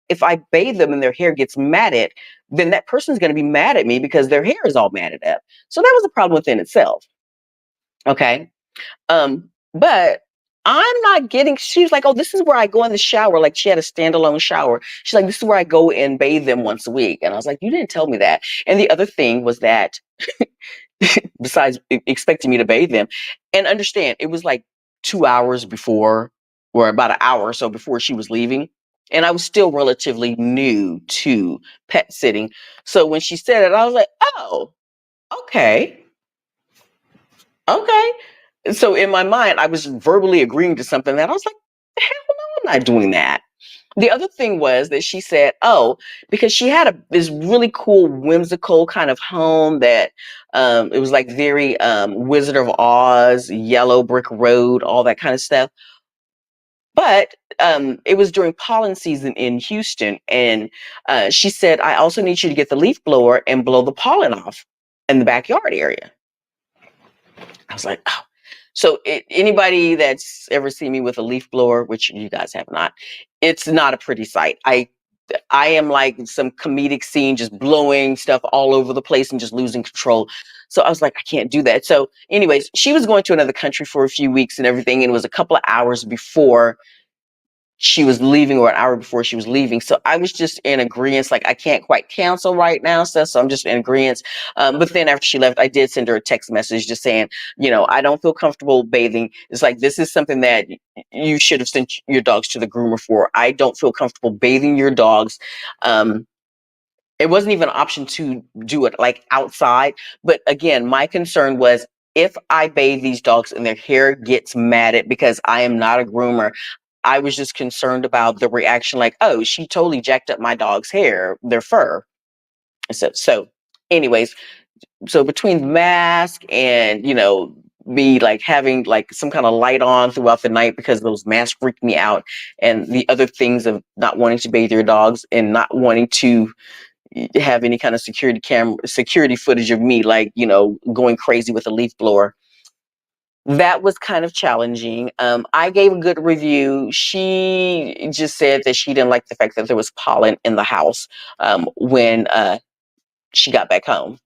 if I bathe them and their hair gets matted, then that person's going to be mad at me because their hair is all matted up. So that was a problem within itself. Okay. But I'm not getting, she was like, oh, this is where I go in the shower. Like, she had a standalone shower. She's like, this is where I go and bathe them once a week. And I was like, you didn't tell me that. And the other thing was that besides expecting me to bathe them, and understand, it was like 2 hours before, or about an hour or so before she was leaving. And I was still relatively new to pet sitting. So when she said it, I was like, oh, okay. Okay. So in my mind, I was verbally agreeing to something that I was like, hell no, I'm not doing that. The other thing was that she said, oh, because she had this really cool, whimsical kind of home that it was like very Wizard of Oz, yellow brick road, all that kind of stuff. But it was during pollen season in Houston. And she said, I also need you to get the leaf blower and blow the pollen off in the backyard area. I was like, oh. So anybody that's ever seen me with a leaf blower, which you guys have not, it's not a pretty sight. I am like some comedic scene, just blowing stuff all over the place and just losing control. So I was like, I can't do that. So anyways, she was going to another country for a few weeks and everything. And it was a couple of hours before she was leaving, or an hour before she was leaving. So I was just in agreement, like, I can't quite cancel right now, stuff. So I'm just in agreement. But then after she left, I did send her a text message just saying, I don't feel comfortable bathing. It's like, this is something that you should have sent your dogs to the groomer for. I don't feel comfortable bathing your dogs. It wasn't even an option to do it like outside. But again, my concern was, if I bathe these dogs and their hair gets matted, because I am not a groomer, I was just concerned about the reaction, like, oh, she totally jacked up my dog's hair, their fur. So anyways, so between the mask and, me like having like some kind of light on throughout the night because those masks freaked me out, and the other things of not wanting to bathe your dogs and not wanting to have any kind of security footage of me, like, going crazy with a leaf blower. that was kind of challenging. I gave a good review. She just said that she didn't like the fact that there was pollen in the house when she got back home.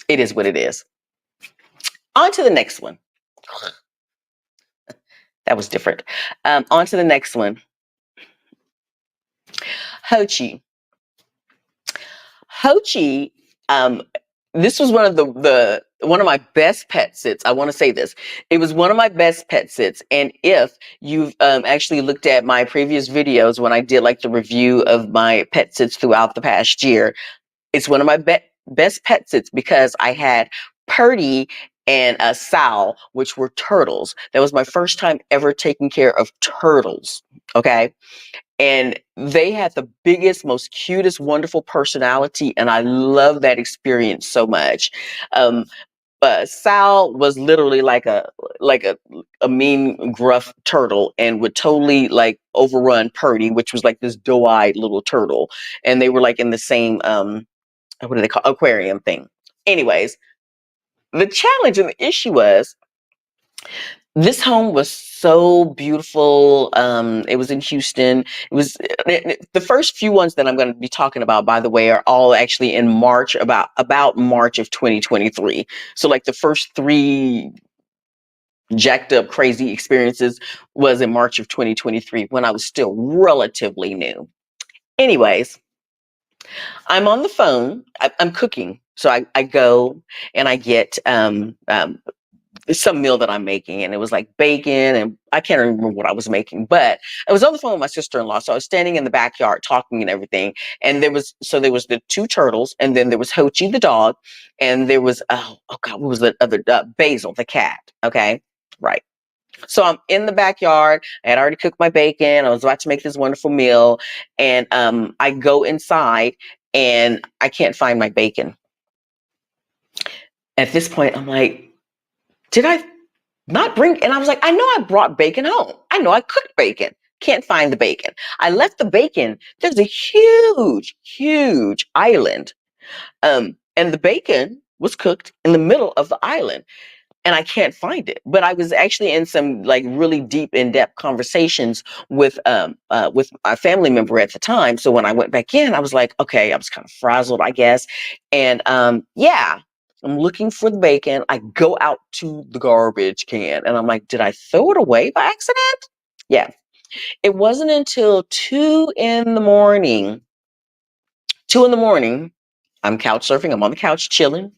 It is what it is. On to the next one. That was different. On to the next one. Hochi. Hochi, this was one of the one of my best pet sits. I want to say this. It was one of my best pet sits. And if you've actually looked at my previous videos when I did like the review of my pet sits throughout the past year, it's one of my best pet sits because I had Purdy and Sal, which were turtles. That was my first time ever taking care of turtles. Okay. And they had the biggest, most cutest, wonderful personality. And I love that experience so much. But Sal was literally like a mean, gruff turtle and would totally like overrun Purdy, which was like this doe-eyed little turtle. And they were like in the same what do they call aquarium thing. Anyways, the challenge and the issue was this home was so beautiful. It was in Houston. It was the first few ones that I'm going to be talking about, by the way, are all actually in March, about March of 2023. So like the first three jacked up crazy experiences was in March of 2023 when I was still relatively new. Anyways, I'm on the phone. I'm cooking. So I go and I get some meal that I'm making, and it was like bacon, and I can't remember what I was making, but I was on the phone with my sister-in-law. So I was standing in the backyard talking and everything. And there was the two turtles, and then there was Hochi the dog, and there was oh God, what was the other Basil the cat? Okay, right. So I'm in the backyard. I had already cooked my bacon. I was about to make this wonderful meal, and I go inside, and I can't find my bacon. At this point, I'm like, did I not bring? And I was like, I know I brought bacon home. I know I cooked bacon. Can't find the bacon. I left the bacon. There's a huge, huge island. And the bacon was cooked in the middle of the island. And I can't find it. But I was actually in some like really deep, in-depth conversations with my family member at the time. So when I went back in, I was like, okay, I was kind of frazzled, I guess. And yeah, I'm looking for the bacon. I go out to the garbage can and I'm like, did I throw it away by accident? Yeah. It wasn't until 2 in the morning. 2 in the morning, I'm couch surfing. I'm on the couch chilling.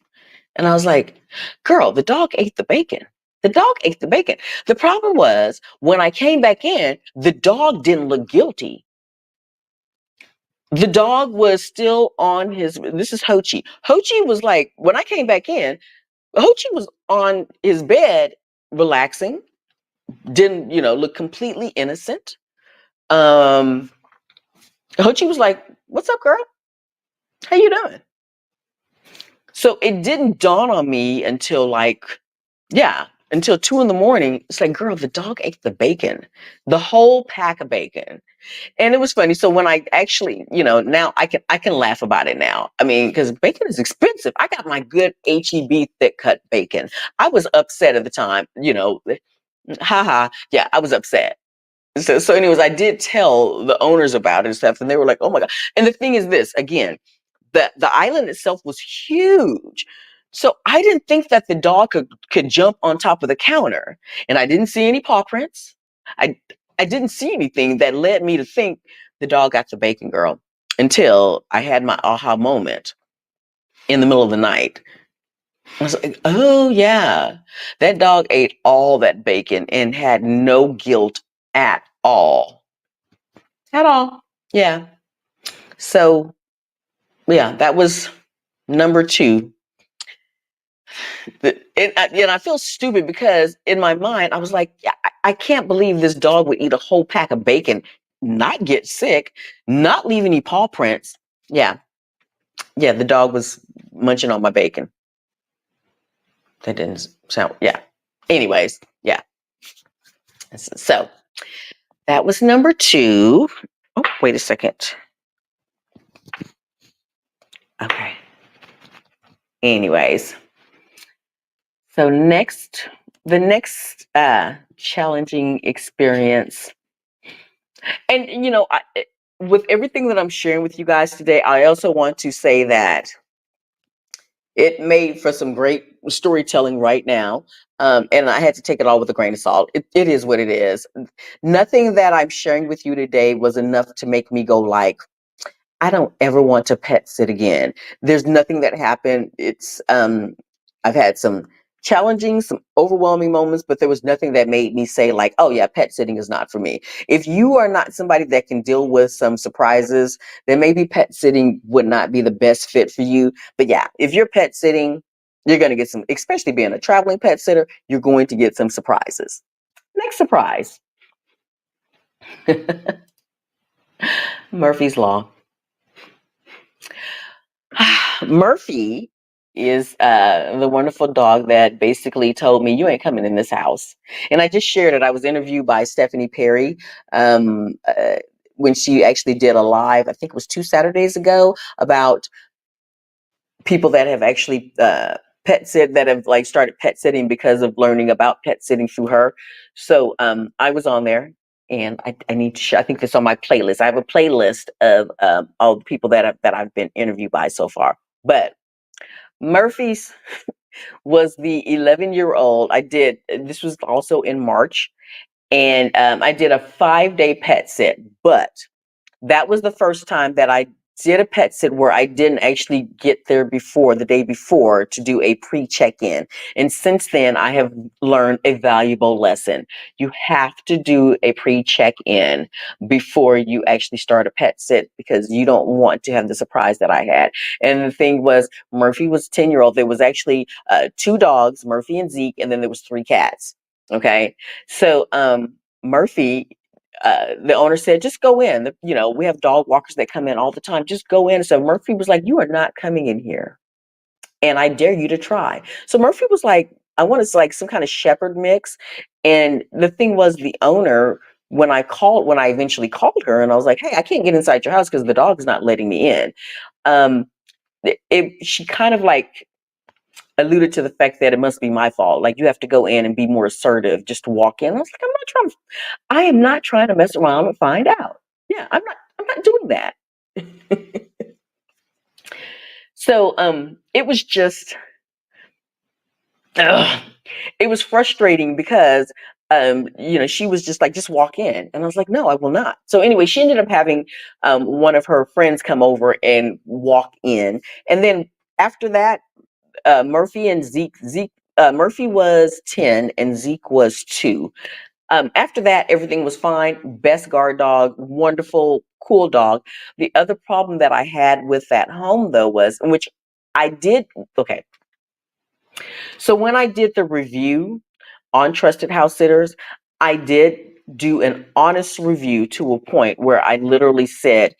And I was like, girl, the dog ate the bacon. The dog ate the bacon. The problem was when I came back in, the dog didn't look guilty. The dog was still on this is Hochi. Hochi was like, when I came back in, Hochi was on his bed, relaxing, didn't, look completely innocent. Um, Hochi was like, what's up, girl? How you doing? So it didn't dawn on me until until 2 in the morning. It's like, girl, the dog ate the bacon, the whole pack of bacon. And it was funny. So when I actually, now I can laugh about it now. I mean, because bacon is expensive. I got my good HEB thick cut bacon. I was upset at the time, haha. Yeah, I was upset. So anyways, I did tell the owners about it and stuff, and they were like, oh my God. And the thing is this, again, the island itself was huge. So I didn't think that the dog could jump on top of the counter. And I didn't see any paw prints. I I didn't see anything that led me to think the dog got the bacon, girl, until I had my aha moment in the middle of the night. I was like, oh yeah, that dog ate all that bacon and had no guilt at all. At all. Yeah. So yeah, that was number two. And I feel stupid because in my mind, I was like, yeah, I can't believe this dog would eat a whole pack of bacon, not get sick, not leave any paw prints. Yeah. Yeah. The dog was munching on my bacon. That didn't sound, yeah. Anyways, yeah. So that was number two. Oh, wait a second. Okay. Anyways. So the next challenging experience, and with everything that I'm sharing with you guys today, I also want to say that it made for some great storytelling right now. And I had to take it all with a grain of salt. It is what it is. Nothing that I'm sharing with you today was enough to make me go like, I don't ever want to pet sit again. There's nothing that happened. I've had some challenging, some overwhelming moments, but there was nothing that made me say like, oh yeah, pet sitting is not for me. If you are not somebody that can deal with some surprises, then maybe pet sitting would not be the best fit for you. But yeah, if you're pet sitting, you're going to get some, especially being a traveling pet sitter, you're going to get some surprises. Next surprise. Murphy's Law. Murphy is the wonderful dog that basically told me, you ain't coming in this house. And I just shared it. I was interviewed by Stephanie Perry um, uh, when she actually did a live, I think it was 2 Saturdays ago, about people that have actually pet sit, that have like started pet sitting because of learning about pet sitting through her. So I was on there. And I need to I think it's on my playlist. I have a playlist of all the people that I've been interviewed by so far. But Murphy's was the 11-year-old. This was also in March, and I did a 5-day pet sit, but that was the first time that I did a pet sit where I didn't actually get there before the day before to do a pre-check-in. And since then, I have learned a valuable lesson. You have to do a pre-check-in before you actually start a pet sit because you don't want to have the surprise that I had. And the thing was, Murphy was 10-year-old. There was actually 2 dogs, Murphy and Zeke, and then there was 3 cats. Okay. So Murphy, the owner said, just go in. We have dog walkers that come in all the time. Just go in. So Murphy was like, you are not coming in here. And I dare you to try. So Murphy was like, I want it's like some kind of shepherd mix. And the thing was, the owner, when I eventually called her and I was like, hey, I can't get inside your house because the dog's not letting me in. Um, she kind of like alluded to the fact that it must be my fault. Like, you have to go in and be more assertive, just to walk in. I was like, I am not trying to mess around and find out. Yeah, I'm not doing that. So it was just ugh, it was frustrating because she was just like, just walk in. And I was like, no, I will not. So anyway, she ended up having one of her friends come over and walk in. And then after that, Murphy and Zeke, Murphy was 10 and Zeke was 2. After that, everything was fine. Best guard dog, wonderful, cool dog. The other problem that I had with that home, though, was, which I did, okay. So when I did the review on Trusted House Sitters, I did do an honest review to a point where I literally said,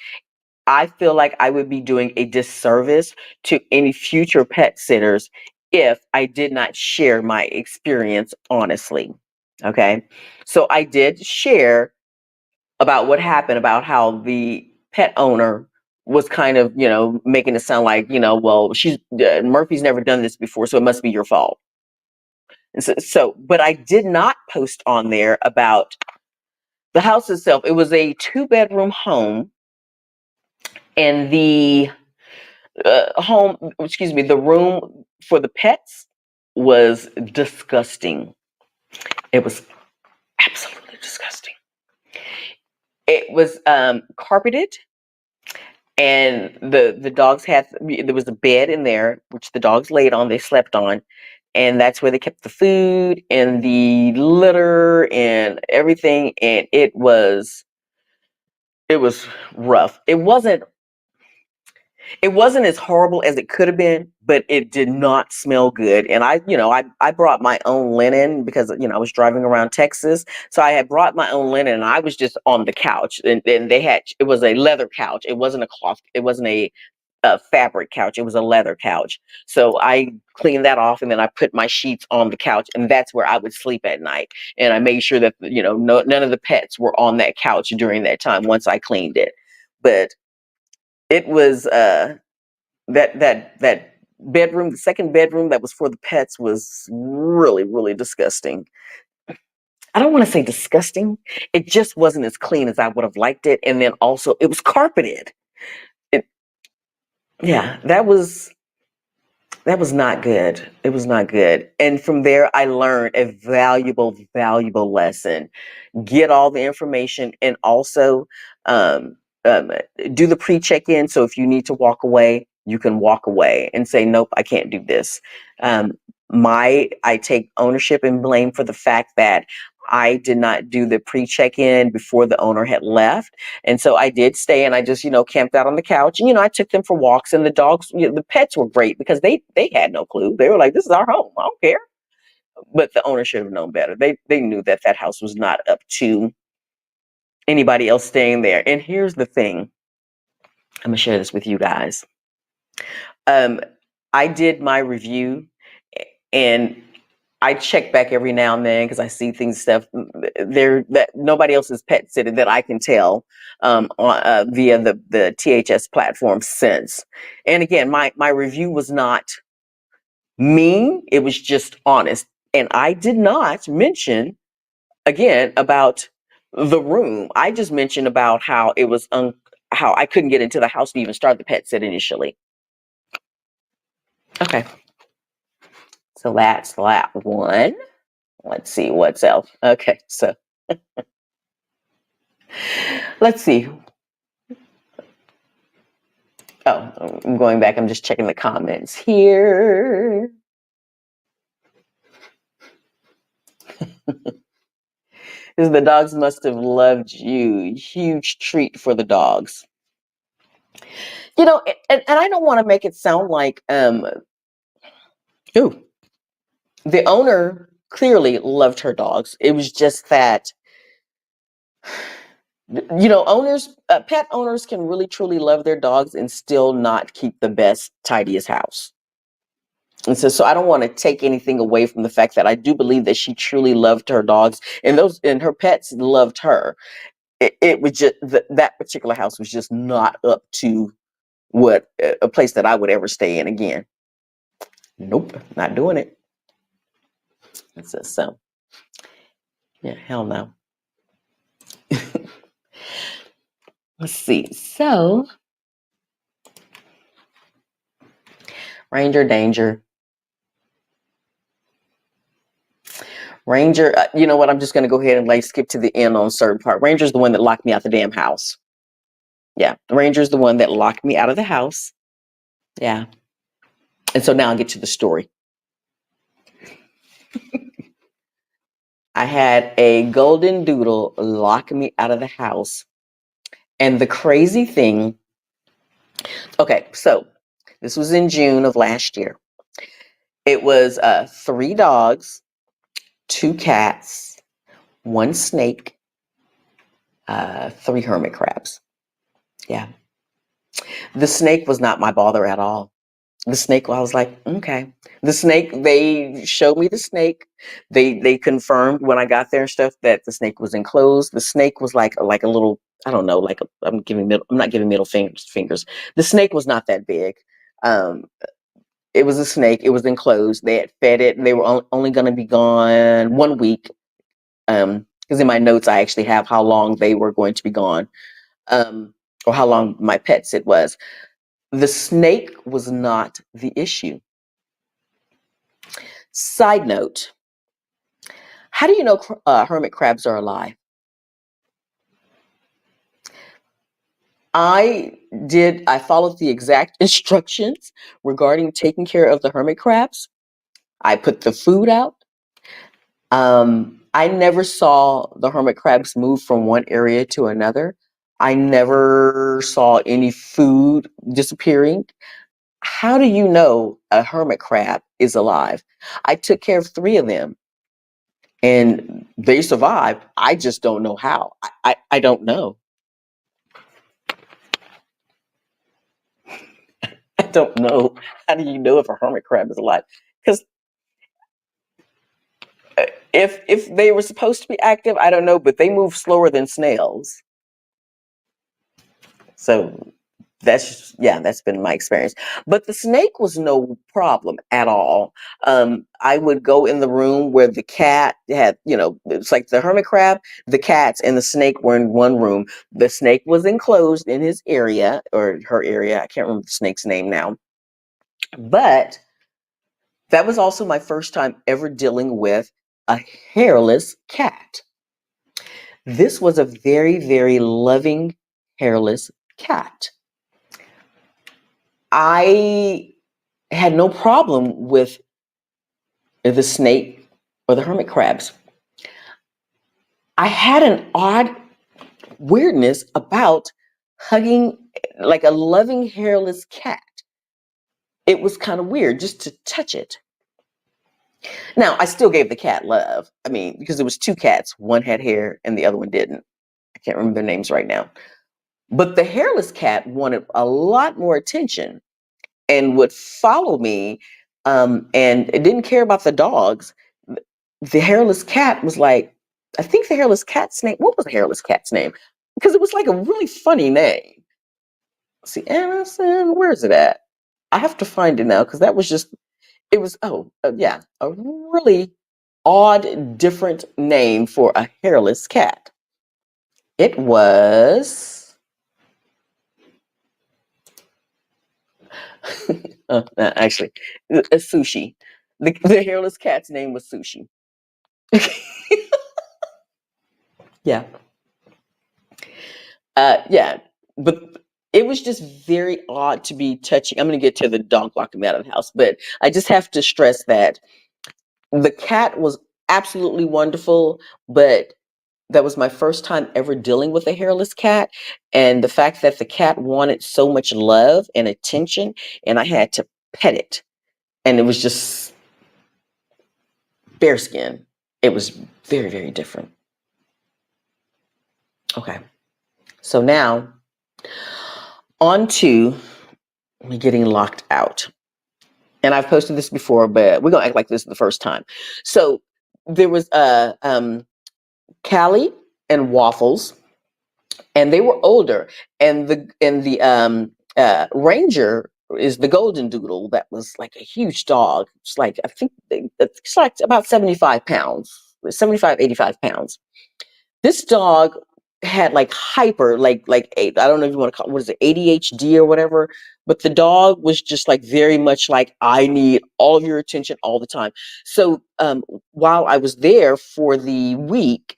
I feel like I would be doing a disservice to any future pet sitters if I did not share my experience honestly. Okay. So I did share about what happened, about how the pet owner was kind of, making it sound like, well, Murphy's never done this before, so it must be your fault. And but I did not post on there about the house itself. It was a 2-bedroom home, and the the room for the pets was disgusting. It was absolutely disgusting. It was carpeted, and the dogs there was a bed in there which the dogs laid on, they slept on, and that's where they kept the food and the litter and everything. And it was rough. It wasn't as horrible as it could have been, but it did not smell good. And I brought my own linen because, I was driving around Texas. So I had brought my own linen, and I was just on the couch, and it was a leather couch. It wasn't a cloth. It wasn't a fabric couch. It was a leather couch. So I cleaned that off, and then I put my sheets on the couch, and that's where I would sleep at night. And I made sure that, none of the pets were on that couch during that time once I cleaned it. But it was that bedroom, the second bedroom that was for the pets was really, really disgusting. I don't want to say disgusting. It just wasn't as clean as I would have liked it. And then also it was carpeted. It, yeah, that was not good. It was not good. And from there, I learned a valuable, valuable lesson. Get all the information and also um, um, do the pre-check-in. So if you need to walk away, you can walk away and say, nope, I can't do this. Um, I take ownership and blame for the fact that I did not do the pre-check-in before the owner had left. And so I did stay and I just, camped out on the couch and, I took them for walks and the dogs, the pets were great because they had no clue. They were like, this is our home. I don't care. But the owner should have known better. They knew that that house was not up to anybody else staying there. And here's the thing. I'm gonna share this with you guys. Um, I did my review and I check back every now and then because I see things stuff there that nobody else is pet sitting that I can tell via the THS platform since. And again, my review was not mean; it was just honest. And I did not mention again about the room. I just mentioned about how it was how I couldn't get into the house to even start the pet sit initially. Okay, so that's that one. Let's see what's else. Okay, so let's see. Oh, I'm going back. I'm just checking the comments here. Because the dogs must have loved you. Huge treat for the dogs. And I don't want to make it sound like ooh, the owner clearly loved her dogs. It was just that owners, pet owners can really truly love their dogs and still not keep the best, tidiest house. And so I don't want to take anything away from the fact that I do believe that she truly loved her dogs and her pets loved her. It was just that particular house was just not up to what a place that I would ever stay in again. Nope, not doing it. So yeah, hell no. Let's see. So Ranger Danger. Ranger, you know what? I'm just going to go ahead and skip to the end on a certain part. Ranger's the one that locked me out the damn house. Yeah, Ranger's the one that locked me out of the house. Yeah. And so now I'll get to the story. I had a golden doodle lock me out of the house. And the crazy thing, okay, so this was in June of last year. It was 3 dogs, 2 cats, 1 snake, 3 hermit crabs. Yeah. The snake was not my bother at all. The snake, I was like, okay. The snake, they showed me the snake. They confirmed when I got there and stuff that the snake was enclosed. The snake was like a little, I don't know, I'm not giving middle fingers. The snake was not that big. It was a snake. It was enclosed. They had fed it. And they were only going to be gone 1 week. Because in my notes, I actually have how long they were going to be gone, or how long my pet sit was. The snake was not the issue. Side note, how do you know hermit crabs are alive? I followed the exact instructions regarding taking care of the hermit crabs. I put the food out. I never saw the hermit crabs move from one area to another. I never saw any food disappearing. How do you know a hermit crab is alive? I took care of 3 of them and they survived. I just don't know how. I don't know. I don't know. How do you know if a hermit crab is alive? Because if they were supposed to be active, I don't know, but they move slower than snails. So That's been my experience. But the snake was no problem at all. I would go in the room where the cat had, it's like the hermit crab, the cats and the snake were in one room. The snake was enclosed in his area or her area. I can't remember the snake's name now. But that was also my first time ever dealing with a hairless cat. This was a very, very loving, hairless cat. I had no problem with the snake or the hermit crabs. I had an odd weirdness about hugging like a loving, hairless cat. It was kind of weird just to touch it. Now, I still gave the cat love. I mean, because there was two cats. One had hair and the other one didn't. I can't remember their names right now. But the hairless cat wanted a lot more attention and would follow me, and it didn't care about the dogs. The hairless cat was like, I think the hairless cat's name, what was the hairless cat's name? Because it was like a really funny name. See, Anderson, where's it at? I have to find it now because that was just, it was, yeah, a really odd, different name for a hairless cat. It was, actually, a Sushi. The hairless cat's name was Sushi. Yeah. Yeah. But it was just very odd to be touching. I'm going to get to the dog locking me out of the house, but I just have to stress that the cat was absolutely wonderful, but that was my first time ever dealing with a hairless cat. And the fact that the cat wanted so much love and attention, and I had to pet it. And it was just bare skin. It was very, very different. Okay. So now on to me getting locked out. And I've posted this before, but we're gonna act like this is the first time. So there was Callie and Waffles, and they were older, and the Ranger is the golden doodle that was like a huge dog. It's like I think it's like about 75 pounds, 75, 85 pounds. This dog had like hyper, like I don't know if you want to call it, what is it, ADHD or whatever, but the dog was just like very much like, I need all of your attention all the time. So while I was there for the week,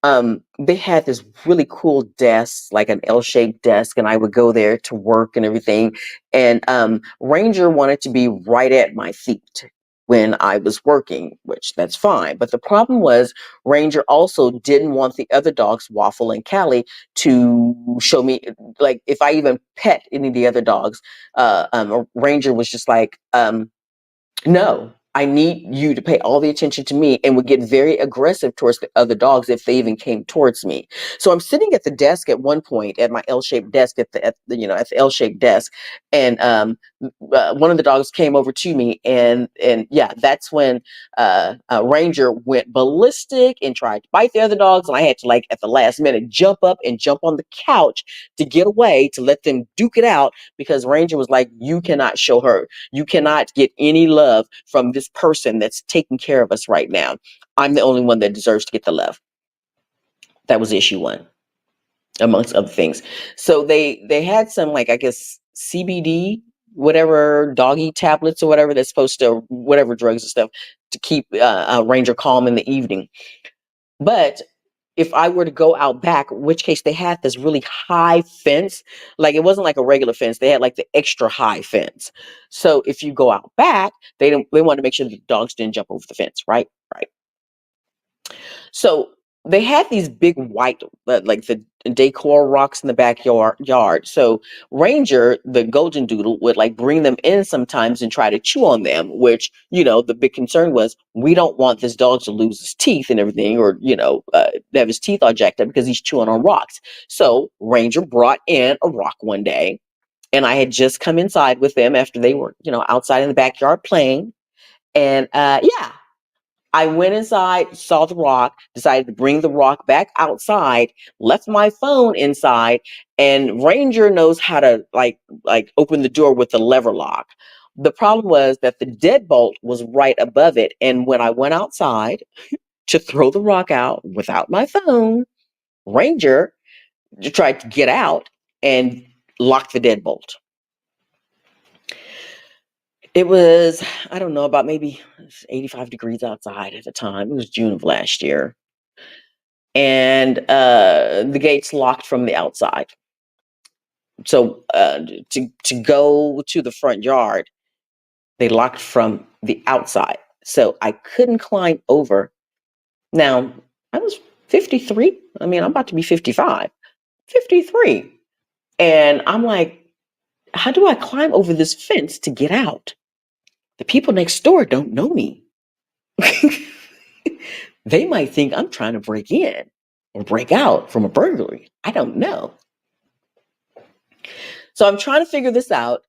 they had this really cool desk, like an L-shaped desk, and I would go there to work and everything. And Ranger wanted to be right at my feet when I was working, which that's fine. But the problem was Ranger also didn't want the other dogs, Waffle and Callie, to show me, like if I even pet any of the other dogs, Ranger was just like, no, I need you to pay all the attention to me, and would get very aggressive towards the other dogs if they even came towards me. So I'm sitting at the desk at one point, at my L-shaped desk, at the L-shaped desk, and one of the dogs came over to me, and yeah, that's when Ranger went ballistic and tried to bite the other dogs, and I had to, like, at the last minute jump up and jump on the couch to get away, to let them duke it out, because Ranger was like, you cannot show her, you cannot get any love from this person that's taking care of us right now. I'm the only one that deserves to get the love. That was issue one, amongst other things. So they had some, like, I guess CBD, whatever, doggy tablets or whatever, that's supposed to, whatever drugs and stuff, to keep Ranger calm in the evening. But if I were to go out back, in which case they had this really high fence, like it wasn't like a regular fence, they had like the extra high fence. So if you go out back, they wanted to make sure the dogs didn't jump over the fence, right? Right. So they had these big white, like the decor rocks in the backyard. So Ranger, the golden doodle, would like bring them in sometimes and try to chew on them, which, the big concern was, we don't want this dog to lose his teeth and everything, or, have his teeth all jacked up because he's chewing on rocks. So Ranger brought in a rock one day, and I had just come inside with them after they were, outside in the backyard playing. And yeah, I went inside, saw the rock, decided to bring the rock back outside, left my phone inside, and Ranger knows how to like open the door with the lever lock. The problem was that the deadbolt was right above it, and when I went outside to throw the rock out without my phone, Ranger tried to get out and lock the deadbolt. It was, I don't know, about maybe 85 degrees outside at the time. It was June of last year. And the gates locked from the outside. So to go to the front yard, they locked from the outside. So I couldn't climb over. Now, I was 53. I mean, I'm about to be 55. 53. And I'm like, how do I climb over this fence to get out? The people next door don't know me. They might think I'm trying to break in or break out from a burglary. I don't know. So I'm trying to figure this out.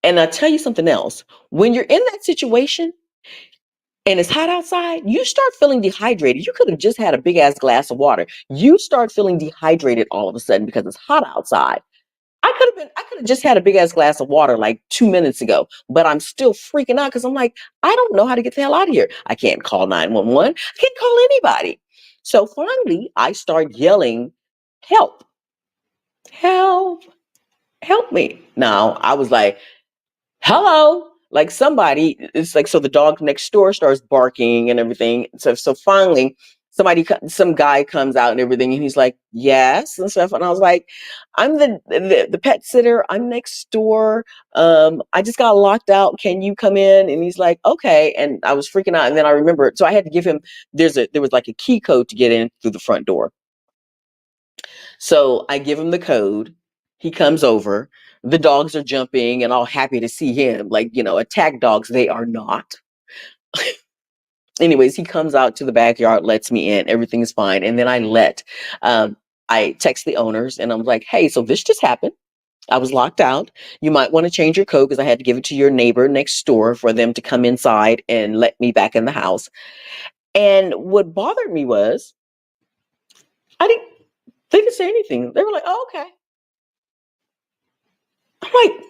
And I'll tell you something else. When you're in that situation and it's hot outside, you start feeling dehydrated. You could have just had a big ass glass of water. You start feeling dehydrated all of a sudden because it's hot outside. I could have just had a big ass glass of water like 2 minutes ago, but I'm still freaking out because I'm like, I don't know how to get the hell out of here. I can't call 911. I can't call anybody. So finally, I start yelling, help, help, help me. Now I was like, hello, like somebody, it's like, so the dog next door starts barking and everything. So finally some guy comes out and everything, and he's like, yes, and stuff. And I was like, I'm the pet sitter, I'm next door. I just got locked out, can you come in? And he's like, okay. And I was freaking out, and then I remembered, so I had to give him, there was like a key code to get in through the front door. So I give him the code. He comes over. The dogs are jumping and all happy to see him. Like, attack dogs, they are not. Anyways, he comes out to the backyard, lets me in. Everything is fine. And then I text the owners and I'm like, hey, so this just happened. I was locked out. You might want to change your code because I had to give it to your neighbor next door for them to come inside and let me back in the house. And what bothered me was they didn't say anything. They were like, oh, okay. I'm like,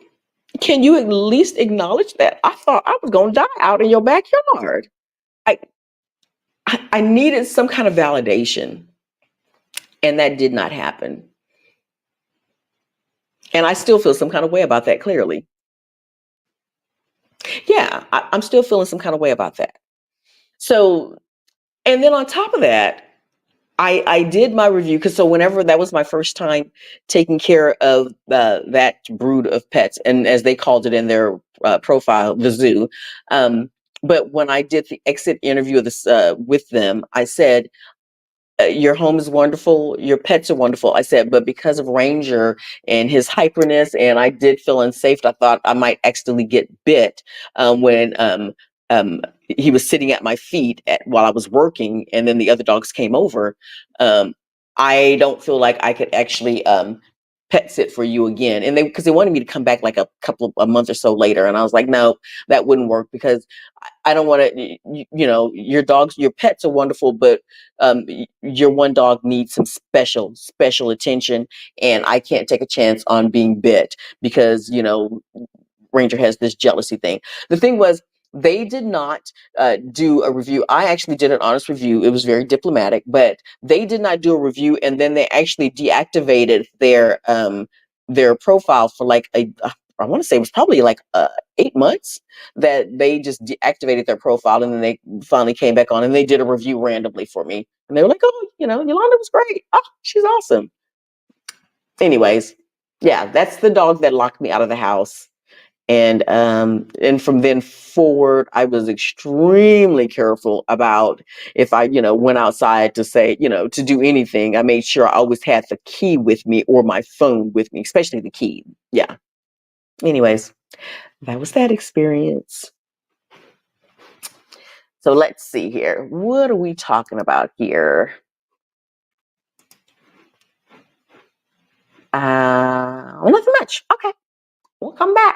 can you at least acknowledge that? I thought I was going to die out in your backyard. I, I needed some kind of validation, and that did not happen. And I still feel some kind of way about that, clearly. Yeah, I'm still feeling some kind of way about that. So, and then on top of that, I did my review because so whenever that was my first time taking care of that brood of pets, and as they called it in their profile, the zoo. But when I did the exit interview of this with them, I said, your home is wonderful, your pets are wonderful. I said, but because of Ranger and his hyperness, and I did feel unsafe, I thought I might accidentally get bit when um, he was sitting at my feet while I was working, and then the other dogs came over. Um, I don't feel like I could actually pet sit for you again. And because they wanted me to come back like a month or so later. And I was like, no, that wouldn't work because I don't want to, your pets are wonderful, but your one dog needs some special attention. And I can't take a chance on being bit because, Ranger has this jealousy thing. The thing was, they did not do a review. I actually did an honest review. It was very diplomatic, but they did not do a review, and then they actually deactivated their profile for like I want to say it was probably like 8 months that they just deactivated their profile, and then they finally came back on and they did a review randomly for me, and they were like, "Oh, Yolanda was great. Oh, she's awesome." Anyways, yeah, that's the dog that locked me out of the house. And from then forward, I was extremely careful about if I, went outside to say, to do anything. I made sure I always had the key with me or my phone with me, especially the key. Yeah. Anyways, that was that experience. So let's see here. What are we talking about here? Nothing much. Okay. We'll come back.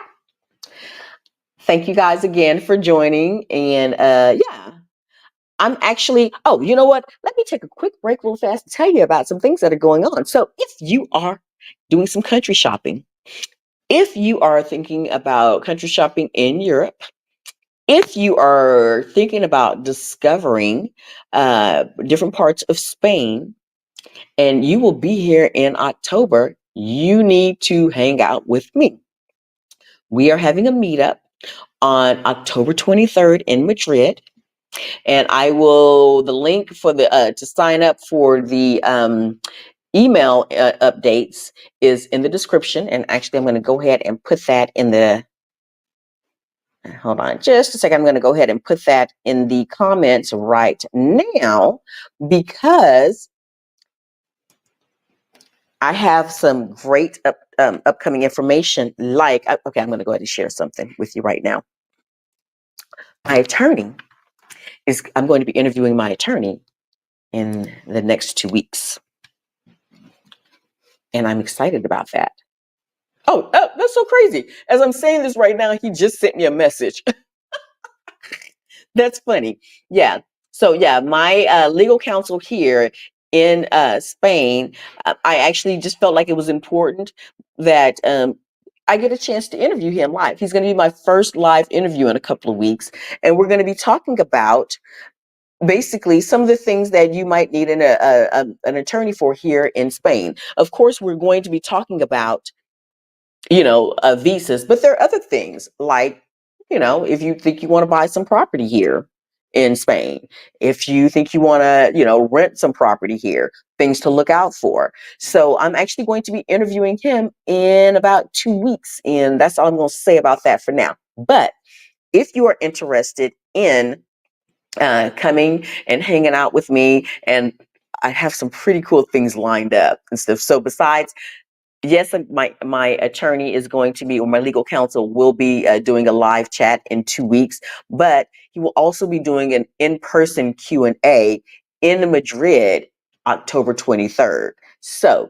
Thank you guys again for joining. And yeah, I'm actually, oh, you know what? Let me take a quick break real fast to tell you about some things that are going on. So if you are doing some country shopping, if you are thinking about country shopping in Europe, if you are thinking about discovering different parts of Spain, and you will be here in October, you need to hang out with me. We are having a meetup on October 23rd in Madrid. And the link for to sign up for the email updates is in the description. And actually, I'm going to go ahead and put that in hold on just a second. I'm going to go ahead and put that in the comments right now because I have some great upcoming information okay, I'm going to go ahead and share something with you right now. I'm going to be interviewing my attorney in the next 2 weeks. And I'm excited about that. Oh, that's so crazy. As I'm saying this right now, he just sent me a message. That's funny. Yeah. So yeah, my legal counsel here in Spain, I actually just felt like it was important that I get a chance to interview him live. He's going to be my first live interview in a couple of weeks. And we're going to be talking about basically some of the things that you might need an attorney for here in Spain. Of course, we're going to be talking about visas, but there are other things like, if you think you want to buy some property here in Spain, if you think you want to, rent some property here, things to look out for. So I'm actually going to be interviewing him in about 2 weeks. And that's all I'm going to say about that for now. But if you are interested in coming and hanging out with me, and I have some pretty cool things lined up and stuff. So besides, yes, my attorney is going to be, or my legal counsel will be doing a live chat in 2 weeks, but he will also be doing an in-person Q&A in Madrid, October 23rd. So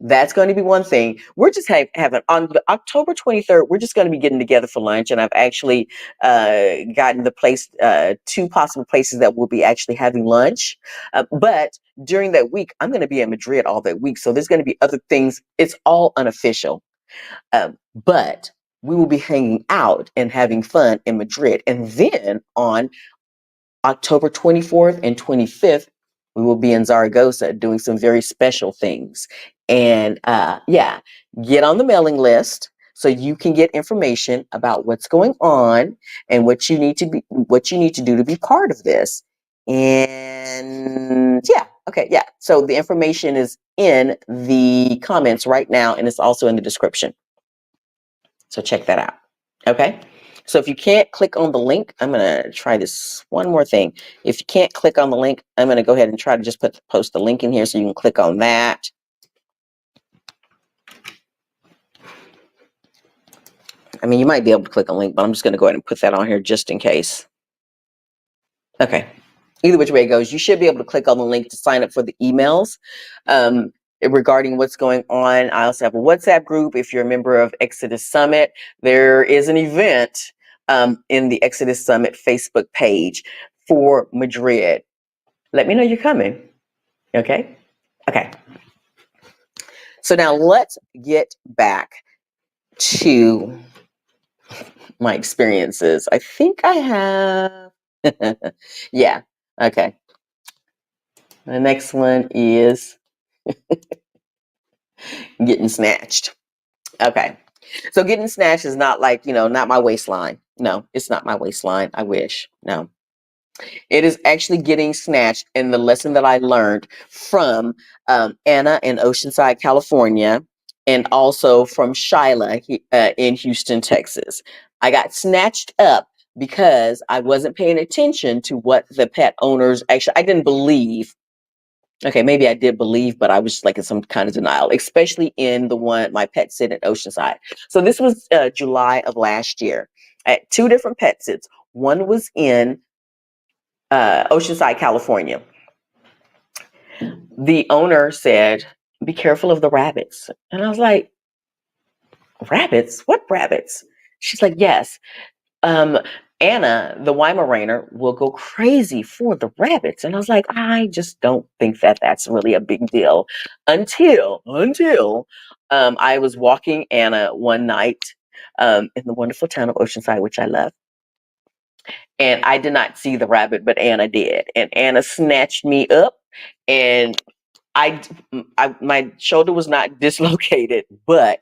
that's going to be one thing. We're just having on the October 23rd, we're just going to be getting together for lunch. And I've actually gotten the place, 2 possible places that we'll be actually having lunch. But during that week, I'm going to be in Madrid all that week. So there's going to be other things. It's all unofficial. But we will be hanging out and having fun in Madrid. And then on October 24th and 25th, we will be in Zaragoza doing some very special things. And yeah, get on the mailing list so you can get information about what's going on and what you need to do to be part of this. And yeah, okay, yeah. So the information is in the comments right now, and it's also in the description. So check that out. Okay. So if you can't click on the link, I'm going to try this one more thing. If you can't click on the link, I'm going to go ahead and try to just post the link in here so you can click on that. I mean, you might be able to click on the link, but I'm just going to go ahead and put that on here just in case. Okay. Either which way it goes, you should be able to click on the link to sign up for the emails regarding what's going on. I also have a WhatsApp group. If you're a member of Exodus Summit, there is an event in the Exodus Summit Facebook page for Madrid. Let me know you're coming. Okay? Okay. So now let's get back to my experiences. I think I have. Yeah. Okay. The next one is getting snatched. Okay. So getting snatched is not like, not my waistline. No, it's not my waistline. I wish. No. It is actually getting snatched. And the lesson that I learned from Anna in Oceanside, California, and also from Shyla in Houston, Texas. I got snatched up because I wasn't paying attention to what the pet owners I didn't believe. Okay, maybe I did believe, but I was like in some kind of denial, especially in my pet sit at Oceanside. So this was July of last year at 2 different pet sits. One was in Oceanside, California. The owner said, "Be careful of the rabbits." And I was like, "Rabbits? What rabbits?" She's like, "Yes. Anna, the Weimaraner, will go crazy for the rabbits. And I was like, I just don't think that that's really a big deal until I was walking Anna one night in the wonderful town of Oceanside, which I love. And I did not see the rabbit, but Anna did. And Anna snatched me up, and I, my shoulder was not dislocated, but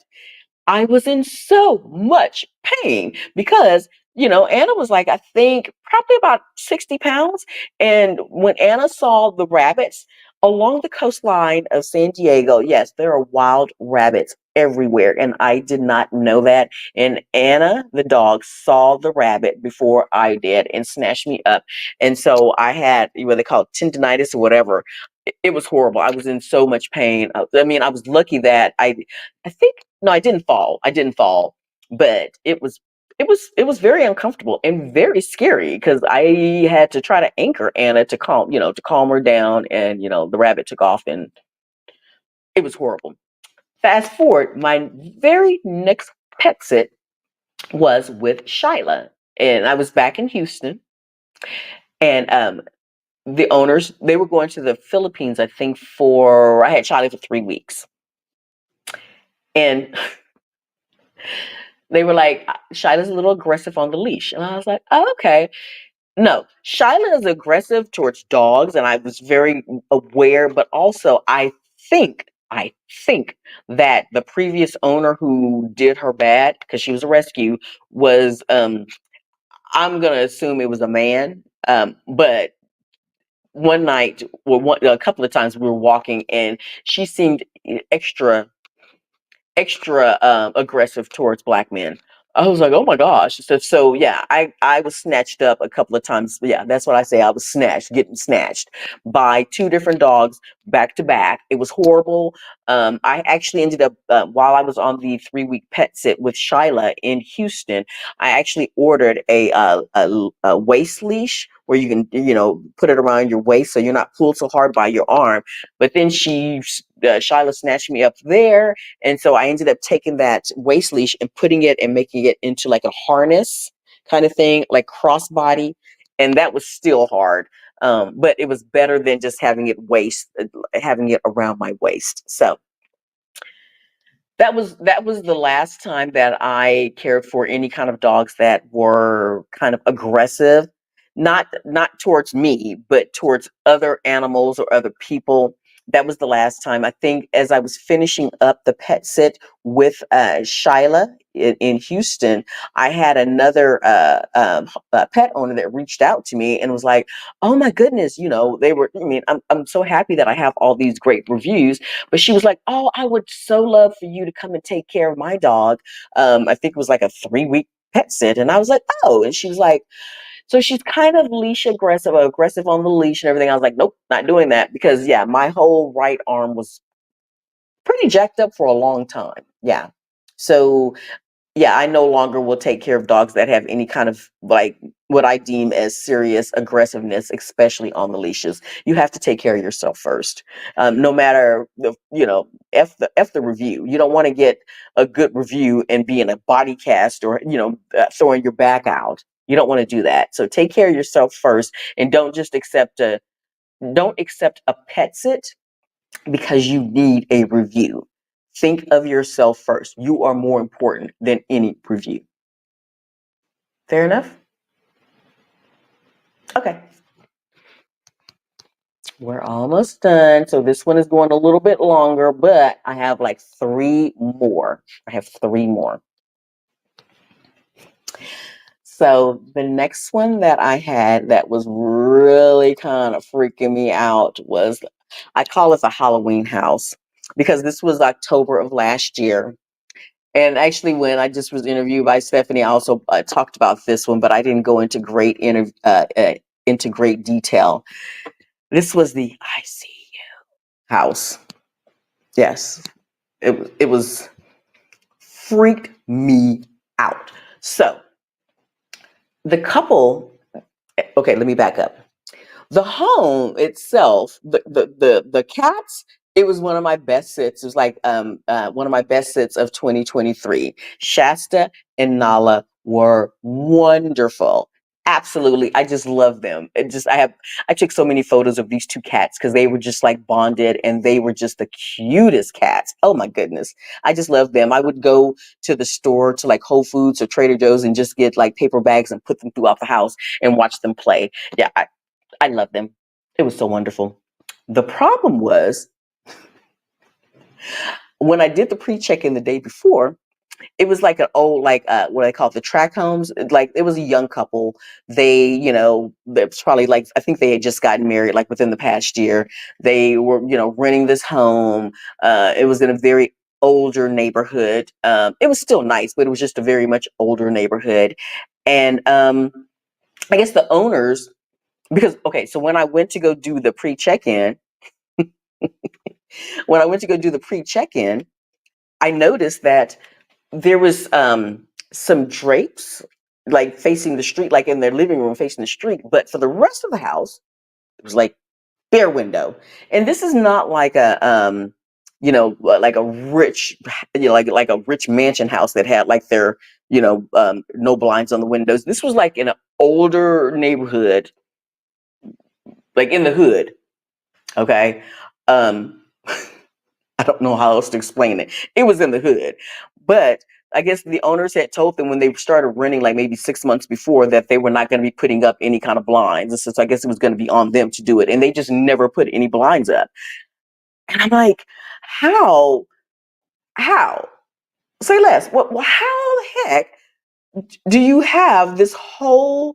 I was in so much pain because, Anna was like, I think probably about 60 pounds. And when Anna saw the rabbits along the coastline of San Diego, yes, there are wild rabbits everywhere. And I did not know that. And Anna, the dog, saw the rabbit before I did and snatched me up. And so I had what they call tendonitis or whatever. It was horrible. I was in so much pain. I mean, I was lucky that I think no, I didn't fall. I didn't fall, but it was very uncomfortable and very scary because I had to try to anchor Anna to calm her down, and the rabbit took off, and it was horrible. Fast forward, my very next pet sit was with Shyla, and I was back in Houston, and the owners, they were going to the Philippines, I think, I had Shyla for 3 weeks, and they were like, Shyla's a little aggressive on the leash. And I was like, oh, okay. No, Shyla is aggressive towards dogs, and I was very aware, but also I think that the previous owner who did her bad, because she was a rescue, was I'm gonna assume it was a man. But one night, well, a couple of times we were walking, and she seemed extra aggressive towards black men. I was like, oh my gosh. So yeah, I was snatched up a couple of times. Yeah, that's what I say. I was getting snatched by two different dogs back to back. It was horrible. I actually ended up while I was on the 3 week pet sit with Shyla in Houston, I actually ordered a waist leash where you can put it around your waist so you're not pulled so hard by your arm. But then Shyla snatched me up there, and so I ended up taking that waist leash and putting it and making it into like a harness kind of thing, like crossbody. And that was still hard. But it was better than just having it around my waist. So that was the last time that I cared for any kind of dogs that were kind of aggressive, not towards me, but towards other animals or other people. That was the last time. I think as I was finishing up the pet sit with Shyla in Houston, I had another pet owner that reached out to me and was like, "Oh my goodness, they were. I mean, I'm so happy that I have all these great reviews." But she was like, "Oh, I would so love for you to come and take care of my dog." I think it was like a 3 week pet sit. And I was like, "Oh." And she was like, so she's kind of leash aggressive on the leash and everything. I was like, nope, not doing that because yeah, my whole right arm was pretty jacked up for a long time. Yeah. So yeah, I no longer will take care of dogs that have any kind of like what I deem as serious aggressiveness, especially on the leashes. You have to take care of yourself first. No matter f the review. You don't want to get a good review and be in a body cast or throwing your back out. You don't want to do that. So take care of yourself first, and don't accept a pet sit because you need a review. Think of yourself first. You are more important than any review. Fair enough? Okay. We're almost done. So this one is going a little bit longer, but I have like three more. I have three more. So the next one that I had that was really kind of freaking me out was, I call it the Halloween house, because this was October of last year. And actually, when I just was interviewed by Stephanie, I also talked about this one, but I didn't go into great detail. This was the ICU house. Yes, it was freaked me out. So the couple. Okay, let me back up. The home itself, the cats, it was one of my best sits. It was like one of my best sits of 2023. Shasta and Nala were wonderful. Absolutely. I just love them. I took so many photos of these two cats because they were just like bonded and they were just the cutest cats. Oh my goodness. I just love them. I would go to the store to like Whole Foods or Trader Joe's and just get like paper bags and put them throughout the house and watch them play. Yeah, I love them. It was so wonderful. The problem was when I did the pre-check-in the day before, it was like an old, like what I call it, the track homes. Like it was a young couple. They, it was probably like I think they had just gotten married like within the past year. They were, renting this home. It was in a very older neighborhood. It was still nice, but it was just a very much older neighborhood. And I guess the owners, because okay, so when I went to go do the pre-check-in, when I went to go do the pre-check-in, I noticed that there was some drapes like facing the street, like in their living room facing the street. But for the rest of the house, it was like bare window. And this is not like like a rich, like a rich mansion house that had like their, no blinds on the windows. This was like in an older neighborhood, like in the hood. Okay. Um, I don't know how else to explain it. It was in the hood. But I guess the owners had told them when they started renting, like maybe 6 months before, that they were not going to be putting up any kind of blinds. And so I guess it was going to be on them to do it. And they just never put any blinds up. And I'm like, how? How? Say less. Well, how the heck do you have this whole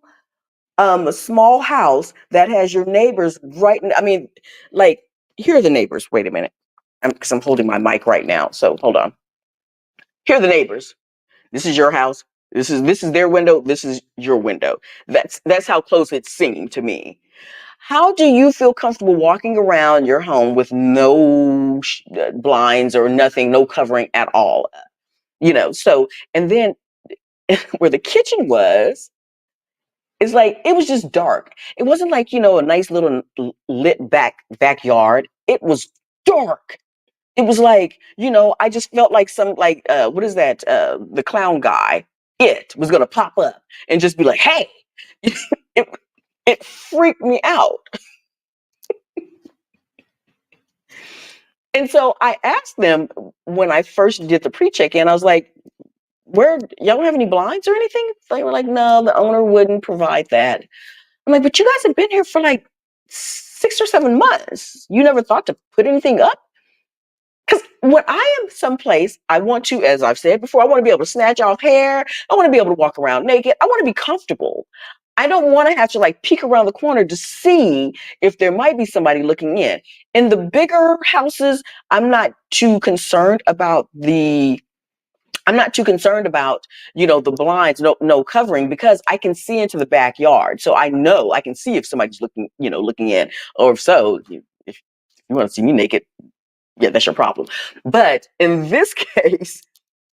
small house that has your neighbors right I mean, like, here are the neighbors. Wait a minute. Because I'm holding my mic right now. So hold on. Here are the neighbors. This is your house. This is their window. This is your window. That's how close it seemed to me. How do you feel comfortable walking around your home with no blinds or nothing, no covering at all? So, and then where the kitchen was, it's like it was just dark. It wasn't like, a nice little lit backyard. It was dark. It was like, I just felt like some like what is that? The clown guy. It was gonna pop up and just be like, "Hey!" it it freaked me out. And so I asked them when I first did the pre-check-in. I was like, "Where y'all don't have any blinds or anything?" They were like, "No, the owner wouldn't provide that." I'm like, "But you guys have been here for like 6 or 7 months. You never thought to put anything up?" Because when I am someplace, I want to, as I've said before, I want to be able to snatch off hair. I want to be able to walk around naked. I want to be comfortable. I don't want to have to like peek around the corner to see if there might be somebody looking in. In the bigger houses, I'm not too concerned about the blinds, no covering, because I can see into the backyard. So I know I can see if somebody's looking in, or if so, if you want to see me naked, yeah, that's your problem. But in this case,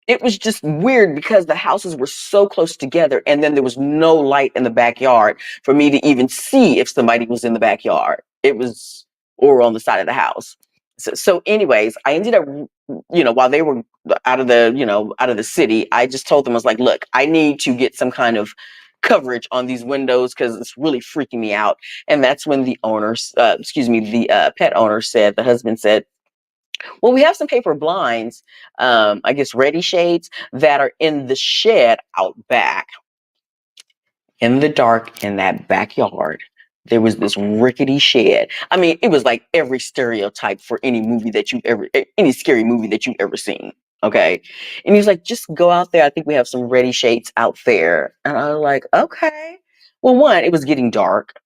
it was just weird because the houses were so close together and then there was no light in the backyard for me to even see if somebody was in the backyard. It was, or on the side of the house. So anyways, I ended up, while they were out of the city, I just told them, I was like, look, I need to get some kind of coverage on these windows because it's really freaking me out. And that's when the owners, the pet owner said, the husband said, well, we have some paper blinds, I guess ready shades that are in the shed out back. In the dark in that backyard, there was this rickety shed. I mean, it was like every stereotype for any scary movie that you've ever seen. Okay. And he's like, just go out there. I think we have some ready shades out there. And I was like, okay. Well, one, it was getting dark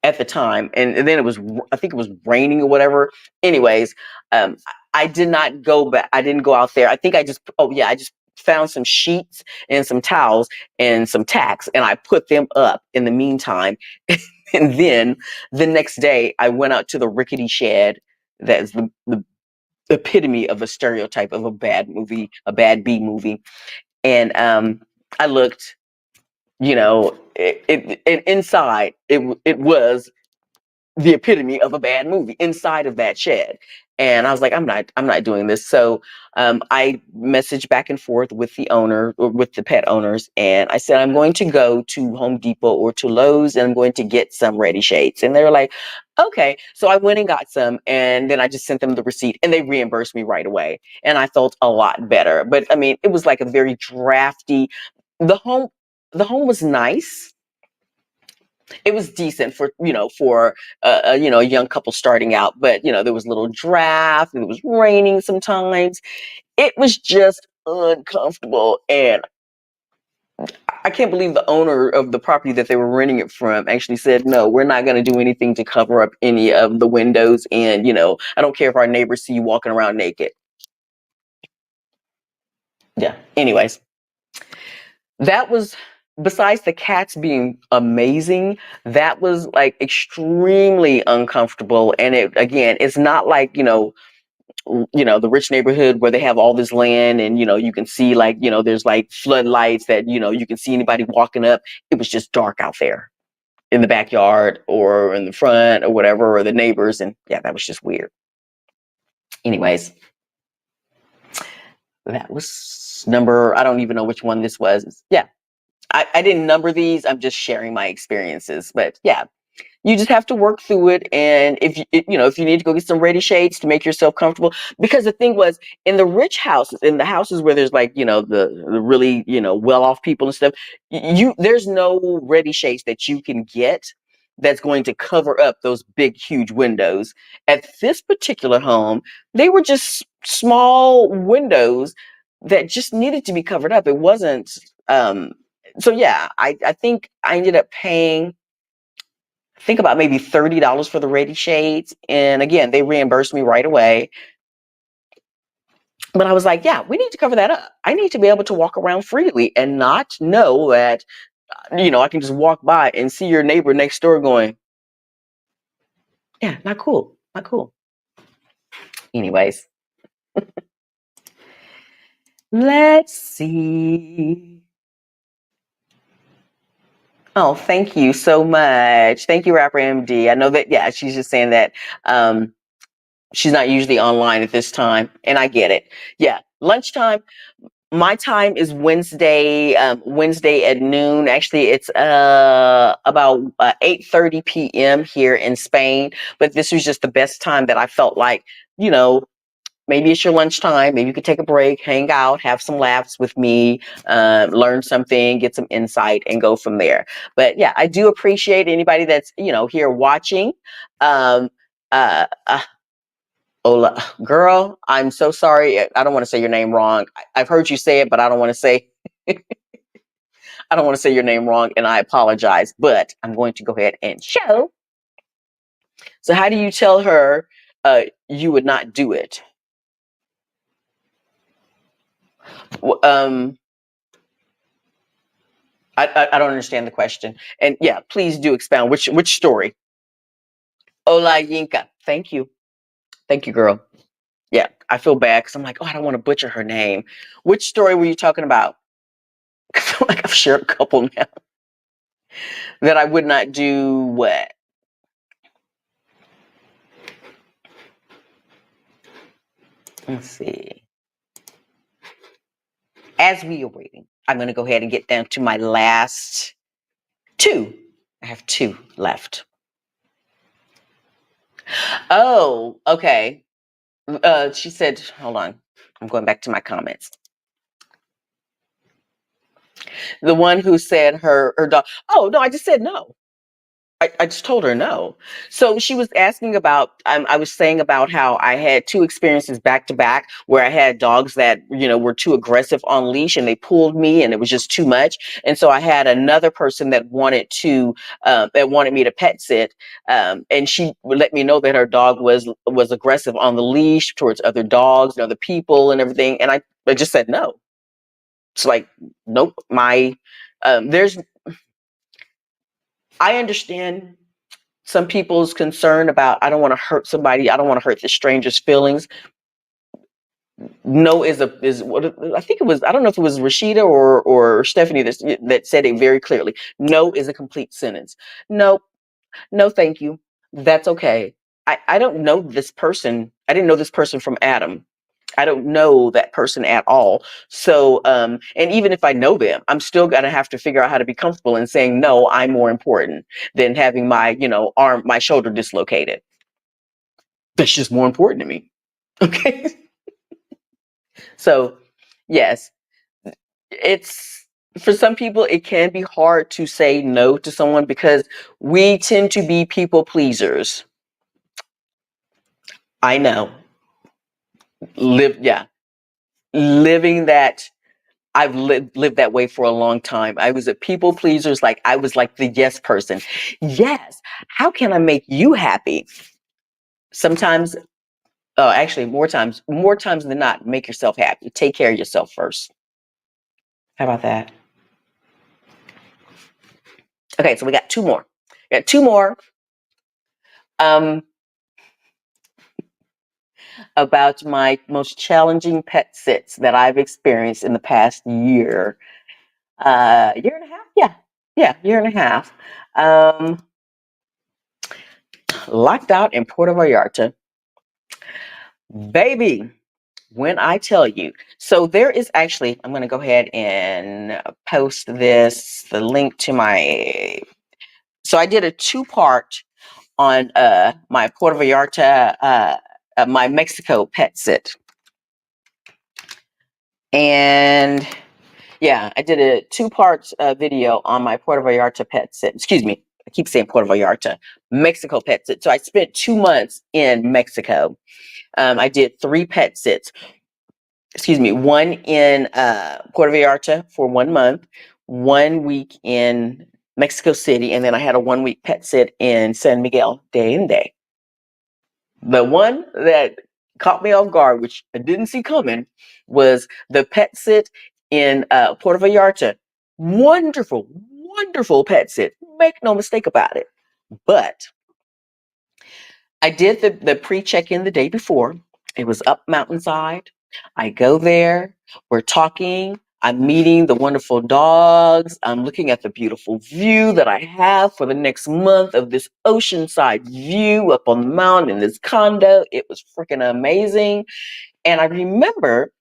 at the time, and then I think it was raining or whatever. Anyways, I did not go back. I didn't go out there. I think I just found some sheets and some towels and some tacks, and I put them up in the meantime. And then the next day I went out to the rickety shed. That is the epitome of a stereotype of a bad movie, a bad B movie. And I looked, and inside it was the epitome of a bad movie inside of that shed. And I was like, I'm not doing this. So I messaged back and forth with the owner or with the pet owners. And I said, I'm going to go to Home Depot or to Lowe's and I'm going to get some ready shades. And they were like, okay. So I went and got some and then I just sent them the receipt and they reimbursed me right away. And I felt a lot better. But I mean, it was like a very drafty, the home, the home was nice. It was decent for a young couple starting out, but there was a little draft, it was raining sometimes. It was just uncomfortable, and I can't believe the owner of the property that they were renting it from actually said, no, we're not going to do anything to cover up any of the windows, and I don't care if our neighbors see you walking around naked. Yeah, anyways, that was, besides the cats being amazing, that was like extremely uncomfortable. And it, again, it's not like, the rich neighborhood where they have all this land and, you can see like, there's like floodlights that, you can see anybody walking up. It was just dark out there in the backyard or in the front or whatever, or the neighbors. And yeah, that was just weird. Anyways, that was number, I don't even know which one this was. Yeah. I didn't number these. I'm just sharing my experiences. But yeah, you just have to work through it. And if you need to go get some ready shades to make yourself comfortable, because the thing was, in the rich houses, in the houses where there's like, the really, well-off people and stuff, there's no ready shades that you can get that's going to cover up those big, huge windows. At this particular home, they were just small windows that just needed to be covered up. It wasn't, so yeah, I think I ended up paying, think about maybe $30 for the ready shades. And again, they reimbursed me right away. But I was like, yeah, we need to cover that up. I need to be able to walk around freely and not know that, I can just walk by and see your neighbor next door going, yeah, not cool, not cool. Anyways, let's see. Oh, thank you so much. Thank you, Rapper MD. I know that, yeah, she's just saying that she's not usually online at this time, and I get it. Yeah, lunchtime. My time is Wednesday at noon. Actually, it's about 8:30 p.m. here in Spain. But this was just the best time that I felt like, maybe it's your lunchtime. Maybe you could take a break, hang out, have some laughs with me, learn something, get some insight, and go from there. But yeah, I do appreciate anybody that's here watching. Um, uh, uh, Ola, girl, I'm so sorry. I don't want to say your name wrong. I've heard you say it, but I don't want to say I don't want to say your name wrong, and I apologize. But I'm going to go ahead and show. So, how do you tell her you would not do it? Um, I don't understand the question. And yeah, please do expound. Which story? Ola Yinka. Thank you, girl. Yeah, I feel bad because I'm like, oh, I don't want to butcher her name. Which story were you talking about? I feel like I've shared a couple now. That I would not do what? Let's see. As we are waiting, I'm going to go ahead and get down to my last two. I have two left. Oh, okay. She said, hold on. I'm going back to my comments. The one who said her dog. Oh, no, I just said no. I just told her no. So she was asking about, I was saying about how I had two experiences back to back where I had dogs that, were too aggressive on leash and they pulled me and it was just too much. And so I had another person that wanted me to pet sit. And she would let me know that her dog was aggressive on the leash towards other dogs and other people and everything. And I just said no. It's like, nope, I understand some people's concern about, I don't want to hurt somebody. I don't want to hurt the stranger's feelings. No is what I think it was. I don't know if it was Rashida or Stephanie that said it very clearly. No is a complete sentence. No, no, thank you. That's okay. I don't know this person. I didn't know this person from Adam. I don't know that person at all. So, and even if I know them, I'm still gonna have to figure out how to be comfortable in saying, no, I'm more important than having my, my shoulder dislocated. That's just more important to me. Okay. So, yes, it's for some people, it can be hard to say no to someone because we tend to be people pleasers. I know. Yeah, living that. I've lived that way for a long time. I was a people pleaser. Like I was like the yes person. Yes. How can I make you happy? Sometimes, actually, more times than not, make yourself happy. Take care of yourself first. How about that? Okay, so we got two more. We got two more. Um, about my most challenging pet sits that I've experienced in the past year. Year and a half? Yeah, year and a half. Um, Locked out in Puerto Vallarta. Baby, when I tell you, so there is actually, I'm going to go ahead and post the link to so I did a two-part on my Puerto Vallarta, my Mexico pet sit. And yeah, I did a two-part video on my Puerto Vallarta pet sit. Excuse me, I keep saying Puerto Vallarta, Mexico pet sit. So I spent 2 months in Mexico. I did 3 pet sits. Excuse me, one in Puerto Vallarta for 1 month, 1 week in Mexico City, and then I had a 1 week pet sit in San Miguel de Allende. The one that caught me off guard, which I didn't see coming, was the pet sit in Puerto Vallarta. Wonderful, wonderful pet sit. Make no mistake about it. But I did the pre-check-in the day before. It was up mountainside. I go there. We're talking. I'm meeting the wonderful dogs. I'm looking at the beautiful view that I have for the next month of this oceanside view up on the mountain in this condo. It was freaking amazing. And I remember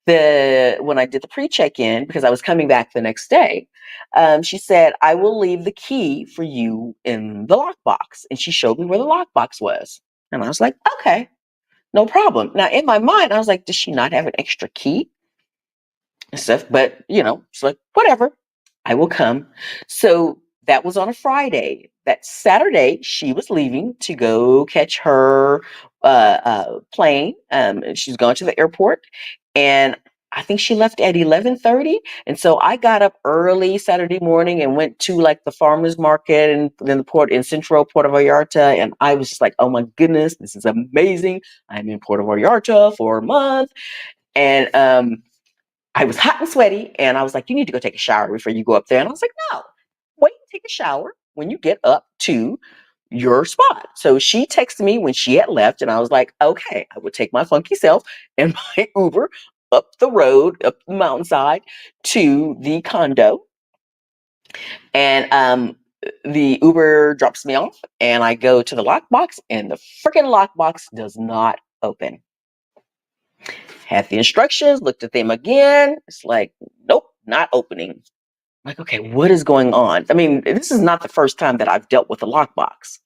when I did the pre-check-in, because I was coming back the next day, she said, I will leave the key for you in the lockbox. And she showed me where the lockbox was. And I was like, okay, no problem. Now, in my mind, I was like, does she not have an extra key and stuff? But, it's like, whatever, I will come. So that was on a Friday. That Saturday, she was leaving to go catch her plane. She's going to the airport. And I think she left at 11:30. And so I got up early Saturday morning and went to like the farmer's market and then the port in Central Puerto Vallarta. And I was just like, oh my goodness, this is amazing. I'm in Puerto Vallarta for a month. And I was hot and sweaty. And I was like, you need to go take a shower before you go up there. And I was like, no, wait, take a shower when you get up to your spot. So she texted me when she had left, and I was like, okay, I would take my funky self and my Uber up the road, up the mountainside to the condo. And the Uber drops me off, and I go to the lockbox, and the freaking lockbox does not open. Had the instructions, looked at them again. It's like, nope, not opening. I'm like, okay, what is going on? I mean, this is not the first time that I've dealt with a lockbox.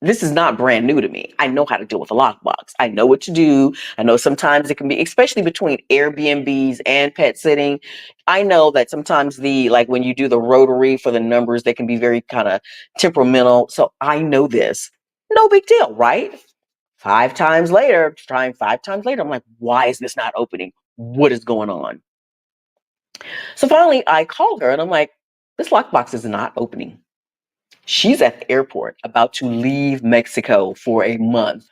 This is not brand new to me. I know how to deal with a lockbox. I know what to do. I know sometimes it can be, especially between Airbnbs and pet sitting. I know that sometimes like when you do the rotary for the numbers, they can be very kind of temperamental. So I know this. No big deal, right? 5 times later, trying 5 times later, I'm like, why is this not opening? What is going on? So finally, I called her and I'm like, this lockbox is not opening. She's at the airport about to leave Mexico for a month.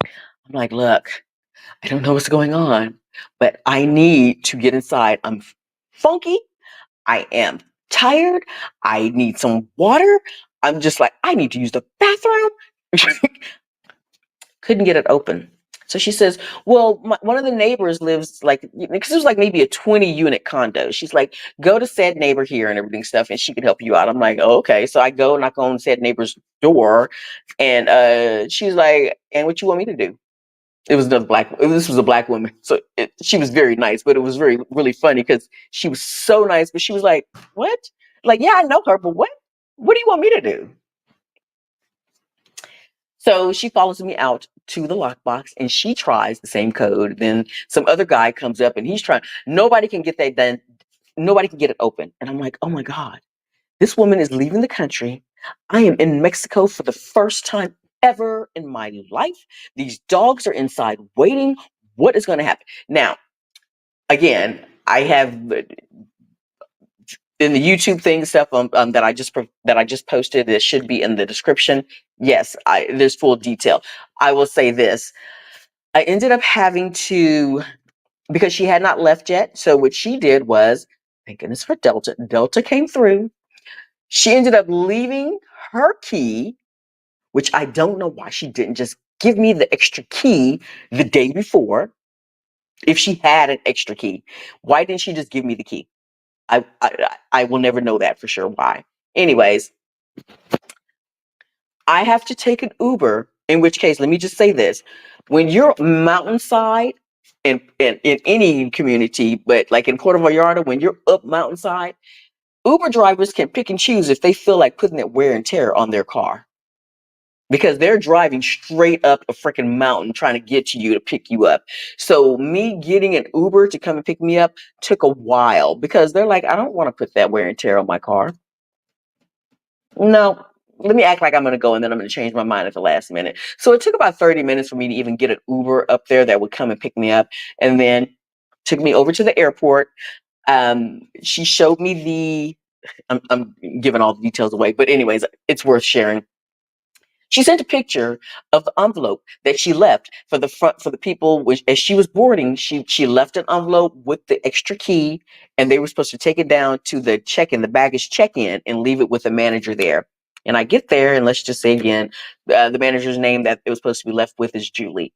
I'm like, look, I don't know what's going on, but I need to get inside. I'm funky. I am tired. I need some water. I'm just like, I need to use the bathroom. Couldn't get it open. So she says, well, one of the neighbors lives like, because it was like maybe a 20-unit condo. She's like, go to said neighbor here and everything stuff, and she can help you out. I'm like, oh, okay. So I go knock on said neighbor's door, and she's like, and what you want me to do? It was another black. This was a black woman, so she was very nice, but it was really funny because she was so nice, but she was like, "What? Like, yeah, I know her, but what? What do you want me to do?" So she follows me out to the lockbox, and she tries the same code. Then some other guy comes up, and he's trying. Nobody can get that done. Nobody can get it open, and I'm like, "Oh my god, this woman is leaving the country. I am in Mexico for the first time ever in my life. These dogs are inside waiting. What is going to happen?" Now, again, I have in the YouTube thing stuff that I just posted. That should be in the description. Yes, there's full detail. I will say this: I ended up having to, because she had not left yet. So what she did was, thank goodness for Delta. Delta came through. She ended up leaving her key, which I don't know why she didn't just give me the extra key the day before. If she had an extra key, why didn't she just give me the key? I will never know that for sure why. Anyways, I have to take an Uber, in which case, let me just say this. When you're mountainside in any community, but like in Puerto Vallarta, when you're up mountainside, Uber drivers can pick and choose if they feel like putting that wear and tear on their car, because they're driving straight up a freaking mountain trying to get to you to pick you up. So me getting an Uber to come and pick me up took a while because they're like, I don't want to put that wear and tear on my car. No, let me act like I'm going to go, and then I'm going to change my mind at the last minute. So it took about 30 minutes for me to even get an Uber up there that would come and pick me up, and then took me over to the airport. She showed me I'm giving all the details away, but anyways, it's worth sharing. She sent a picture of the envelope that she left for the front for the people. Which, as she was boarding, she left an envelope with the extra key, and they were supposed to take it down to the check-in, the baggage check-in, and leave it with the manager there. And I get there, and let's just say again, the manager's name that it was supposed to be left with is Julie.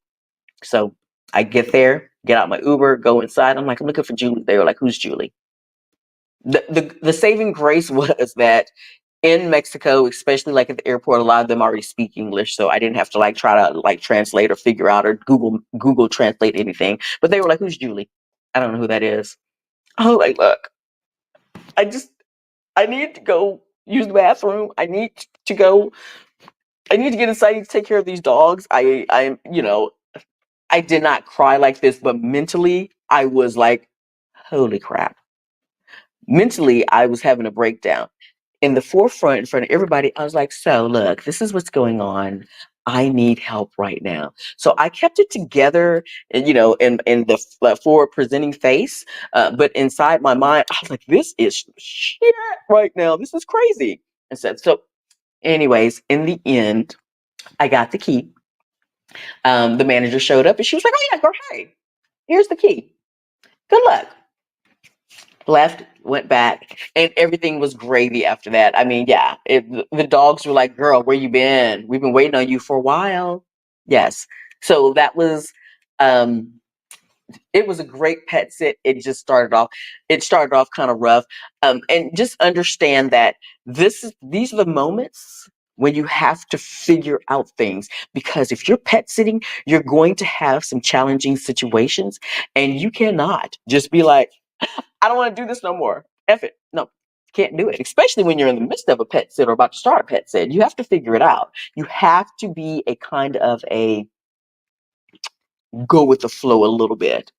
So I get there, get out my Uber, go inside. I'm like, I'm looking for Julie. They were like, who's Julie? The saving grace was that in Mexico, especially like at the airport, a lot of them already speak English, so I didn't have to like try to like translate or figure out or Google translate anything. But they were like, "Who's Julie?" I don't know who that is. Oh, like, look, I just I need to go use the bathroom. I need to go. I need to get inside to take care of these dogs. I'm I did not cry like this, but mentally I was like, holy crap. Mentally, I was having a breakdown. In the forefront, in front of everybody, I was like, so look, this is what's going on. I need help right now. So I kept it together, and in the forward presenting face, but inside my mind, I was like, this is shit right now. This is crazy. And said so. Anyways, in the end, I got the key. The manager showed up, and she was like, "Oh yeah, girl, hey, here's the key. Good luck." Left, went back, and everything was gravy after that. I mean, yeah, the dogs were like, "Girl, where you been? We've been waiting on you for a while." Yes. So that was um it was a great pet sit. It started off kind of rough. And just understand that these are the moments when you have to figure out things, because if you're pet sitting, you're going to have some challenging situations, and you cannot just be like, I don't want to do this no more. F it. No, can't do it. Especially when you're in the midst of a pet sit or about to start a pet sit. You have to figure it out. You have to be a kind of a go with the flow a little bit.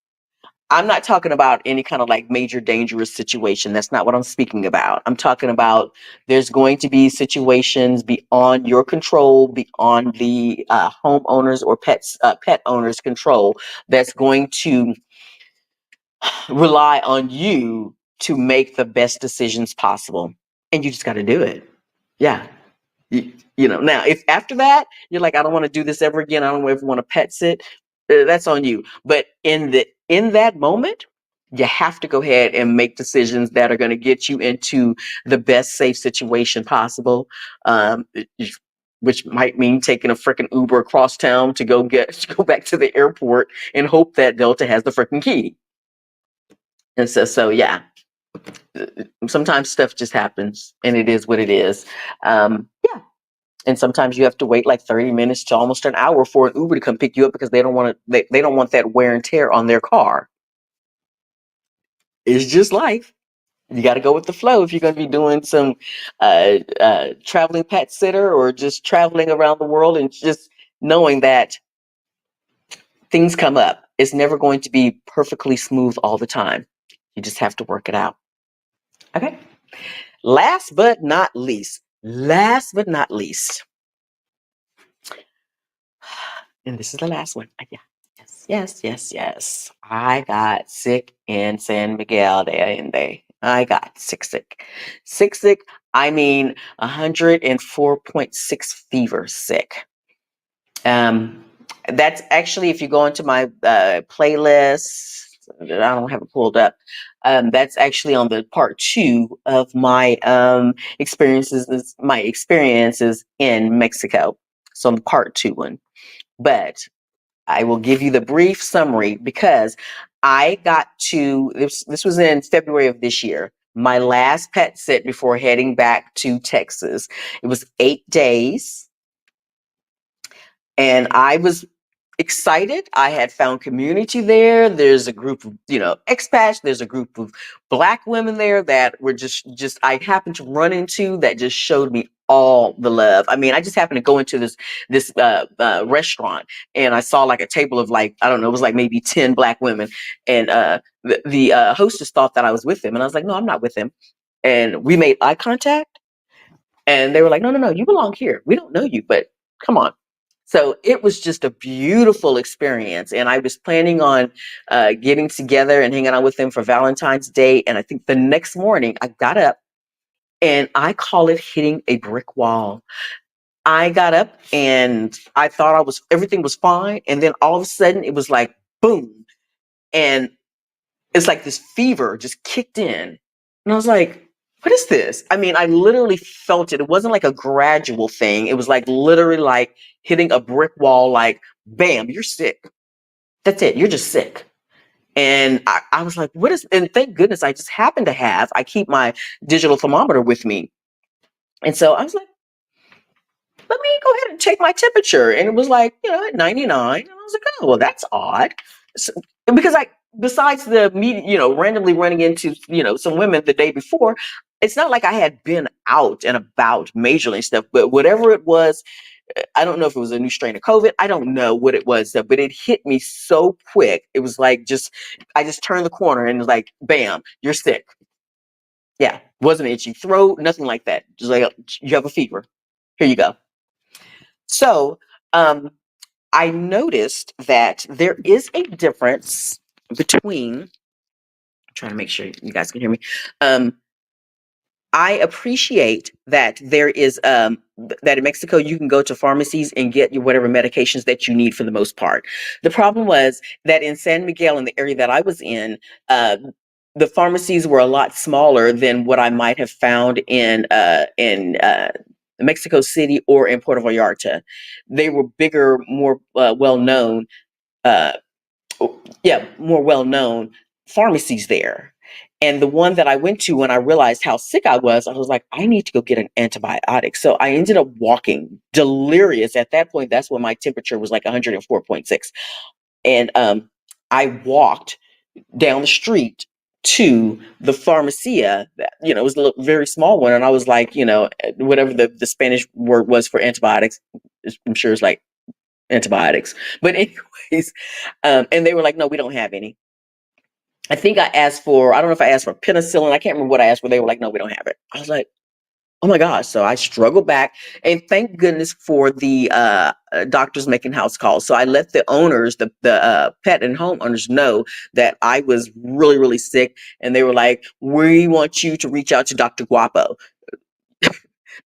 I'm not talking about any kind of like major dangerous situation. That's not what I'm speaking about. I'm talking about there's going to be situations beyond your control, beyond the homeowners or pet owners' control, that's going to rely on you to make the best decisions possible. And you just got to do it. Yeah. Now, if after that you're like, I don't want to do this ever again, I don't ever want to pet sit, that's on you. But in that moment, you have to go ahead and make decisions that are going to get you into the best safe situation possible. Um, which might mean taking a freaking Uber across town to go back to the airport and hope that Delta has the freaking key. And so yeah, sometimes stuff just happens, and it is what it is. Yeah, and sometimes you have to wait like 30 minutes to almost an hour for an Uber to come pick you up because they don't want that wear and tear on their car. It's just life. You got to go with the flow if you're going to be doing some traveling pet sitter or just traveling around the world, and just knowing that things come up. It's never going to be perfectly smooth all the time. You just have to work it out. Okay. Last but not least, and this is the last one. Yeah. Yes. I got sick in San Miguel de Allende. I got sick. Sick. I mean, 104.6 fever sick. Um, that's actually, if you go into my playlist, I don't have it pulled up. That's actually on the part 2 of my experiences in Mexico. So the part 2 one. But I will give you the brief summary because I got to this was in February of this year. My last pet sit before heading back to Texas. It was 8 days, and I was excited. I had found community there. There's a group of, expats. There's a group of Black women there that were just I happened to run into that just showed me all the love. I mean, I just happened to go into this restaurant, and I saw like a table of, like, I don't know, it was like maybe 10 Black women, and the hostess thought that I was with them, and I was like, no, I'm not with them. And we made eye contact, and they were like, no, you belong here. We don't know you, but come on. So it was just a beautiful experience. And I was planning on getting together and hanging out with them for Valentine's Day. And I think the next morning I got up, and I call it hitting a brick wall. I got up and I thought everything was fine. And then all of a sudden it was like, boom. And it's like this fever just kicked in. And I was like, what is this? I mean, I literally felt it. It wasn't like a gradual thing. It was like literally like hitting a brick wall, like, bam, you're sick. That's it. You're just sick. And I was like, and thank goodness I keep my digital thermometer with me. And so I was like, let me go ahead and check my temperature. And it was like, at 99. And I was like, oh, well, that's odd. So, because besides randomly running into, some women the day before, it's not like I had been out and about majorly and stuff, but whatever it was, I don't know if it was a new strain of COVID. I don't know what it was, but it hit me so quick. It was like, I just turned the corner and it was like, bam, you're sick. Yeah. Wasn't an itchy throat, nothing like that. Just like, you have a fever. Here you go. So, I noticed that there is a difference between, I'm trying to make sure you guys can hear me. I appreciate that there is that in Mexico you can go to pharmacies and get your whatever medications that you need for the most part. The problem was that in San Miguel, in the area that I was in, the pharmacies were a lot smaller than what I might have found in Mexico City or in Puerto Vallarta. They were bigger, more well known. Uh, more well known pharmacies there. And the one that I went to, when I realized how sick I was like, I need to go get an antibiotic. So I ended up walking delirious. At that point, that's when my temperature was like 104.6. And I walked down the street to the pharmacia that, it was a very small one. And I was like, whatever the Spanish word was for antibiotics, I'm sure it's like antibiotics. But anyways, and they were like, no, we don't have any. I think I don't know if I asked for penicillin. I can't remember what I asked for. They were like, no, we don't have it. I was like, oh my gosh. So I struggled back, and thank goodness for the doctors making house calls. So I let the owners, the pet and home owners, know that I was really, really sick. And they were like, we want you to reach out to Dr. Guapo.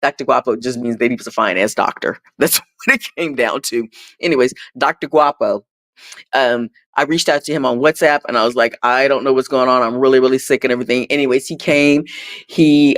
Dr. Guapo just means that he was a finance doctor. That's what it came down to. Anyways, Dr. Guapo I reached out to him on WhatsApp and I was like, I don't know what's going on. I'm really, really sick and everything. Anyways, he came, he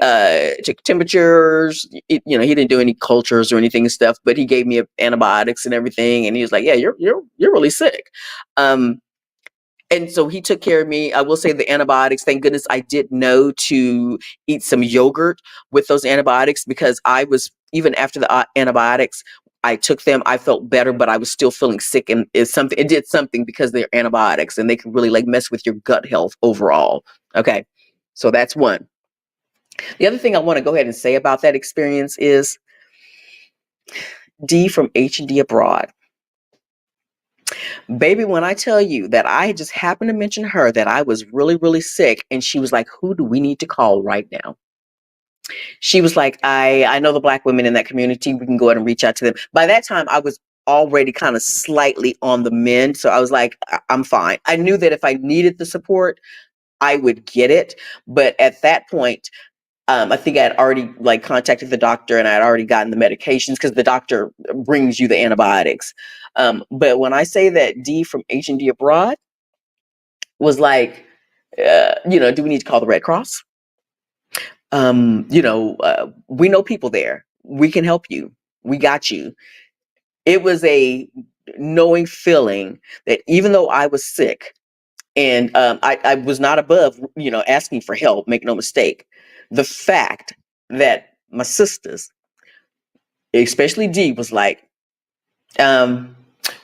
took temperatures. He didn't do any cultures or anything and stuff, but he gave me antibiotics and everything. And he was like, yeah, you're really sick. And so he took care of me. I will say the antibiotics, thank goodness I did know to eat some yogurt with those antibiotics, because I was, even after the antibiotics, I took them, I felt better, but I was still feeling sick. And it did something, because they're antibiotics and they can really like mess with your gut health overall. Okay. So that's one. The other thing I want to go ahead and say about that experience is D from H&D Abroad. Baby, when I tell you that I just happened to mention her, that I was really, really sick, and she was like, who do we need to call right now? She was like, I know the Black women in that community. We can go ahead and reach out to them. By that time, I was already kind of slightly on the mend. So I was like, I'm fine. I knew that if I needed the support, I would get it. But at that point, I think I had already like contacted the doctor, and I had already gotten the medications, because the doctor brings you the antibiotics. But when I say that D from H&D Abroad was like, do we need to call the Red Cross? We know people there. We can help you. We got you. It was a knowing feeling that even though I was sick, and I was not above, asking for help, make no mistake. The fact that my sisters, especially D, was like,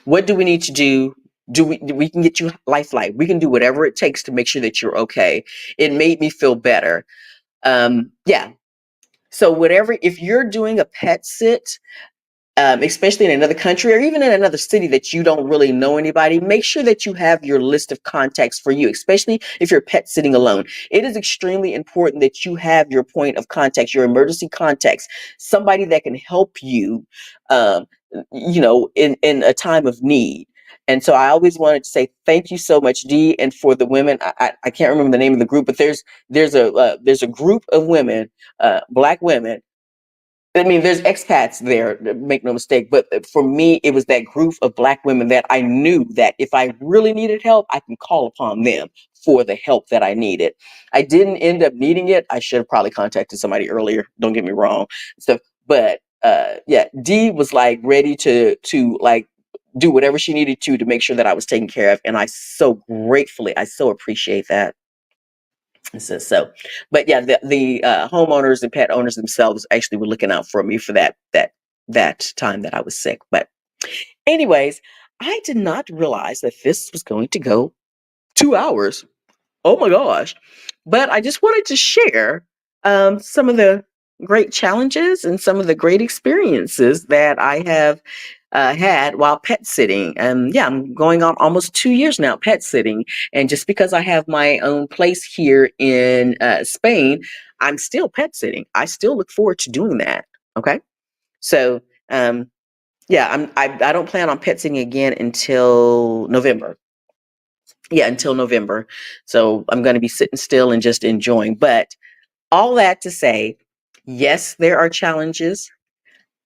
what do we need to do? We can get you Lifeline. We can do whatever it takes to make sure that you're okay. It made me feel better. Yeah. So whatever, if you're doing a pet sit, especially in another country or even in another city that you don't really know anybody, make sure that you have your list of contacts for you, especially if you're pet sitting alone. It is extremely important that you have your point of contact, your emergency contacts, somebody that can help you, in a time of need. And so I always wanted to say thank you so much, Dee, and for the women. I can't remember the name of the group, but there's a group of women, Black women. I mean, there's expats there, make no mistake. But for me, it was that group of Black women that I knew that if I really needed help, I can call upon them for the help that I needed. I didn't end up needing it. I should have probably contacted somebody earlier. Don't get me wrong. But yeah, Dee was like ready to like do whatever she needed to make sure that I was taken care of. And I so appreciate that. So, but yeah, the homeowners and pet owners themselves actually were looking out for me for that time that I was sick. But anyways, I did not realize that this was going to go 2 hours. Oh my gosh. But I just wanted to share some of the great challenges and some of the great experiences that I have had while pet sitting. And yeah, I'm going on almost 2 years now pet sitting. And just because I have my own place here in Spain, I'm still pet sitting. I still look forward to doing that. Okay. So, yeah, I don't plan on pet sitting again until November. Yeah, until November. So I'm going to be sitting still and just enjoying. But all that to say, yes, there are challenges.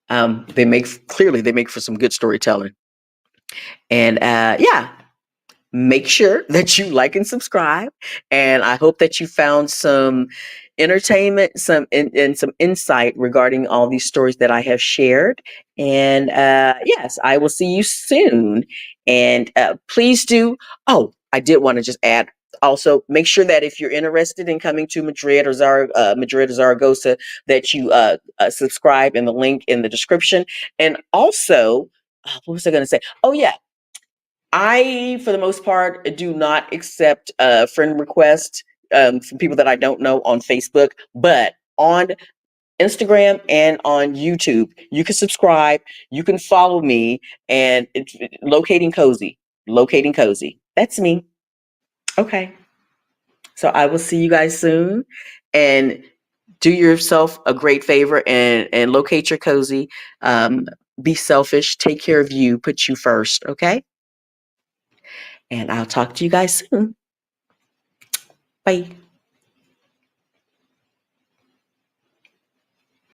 They make for some good storytelling. And yeah, make sure that you like and subscribe. And I hope that you found some entertainment, and some insight regarding all these stories that I have shared. And yes, I will see you soon. And please do. Oh, I did want to just add. Also, make sure that if you're interested in coming to Madrid or Zaragoza, that you subscribe in the link in the description. And also, what was I going to say? Oh yeah, I, for the most part, do not accept friend requests from people that I don't know on Facebook, but on Instagram and on YouTube, you can subscribe, you can follow me, and it's Locating Cozy. That's me. Okay. So I will see you guys soon, and do yourself a great favor and locate your cozy. Be selfish, take care of you, put you first. Okay. And I'll talk to you guys soon. Bye.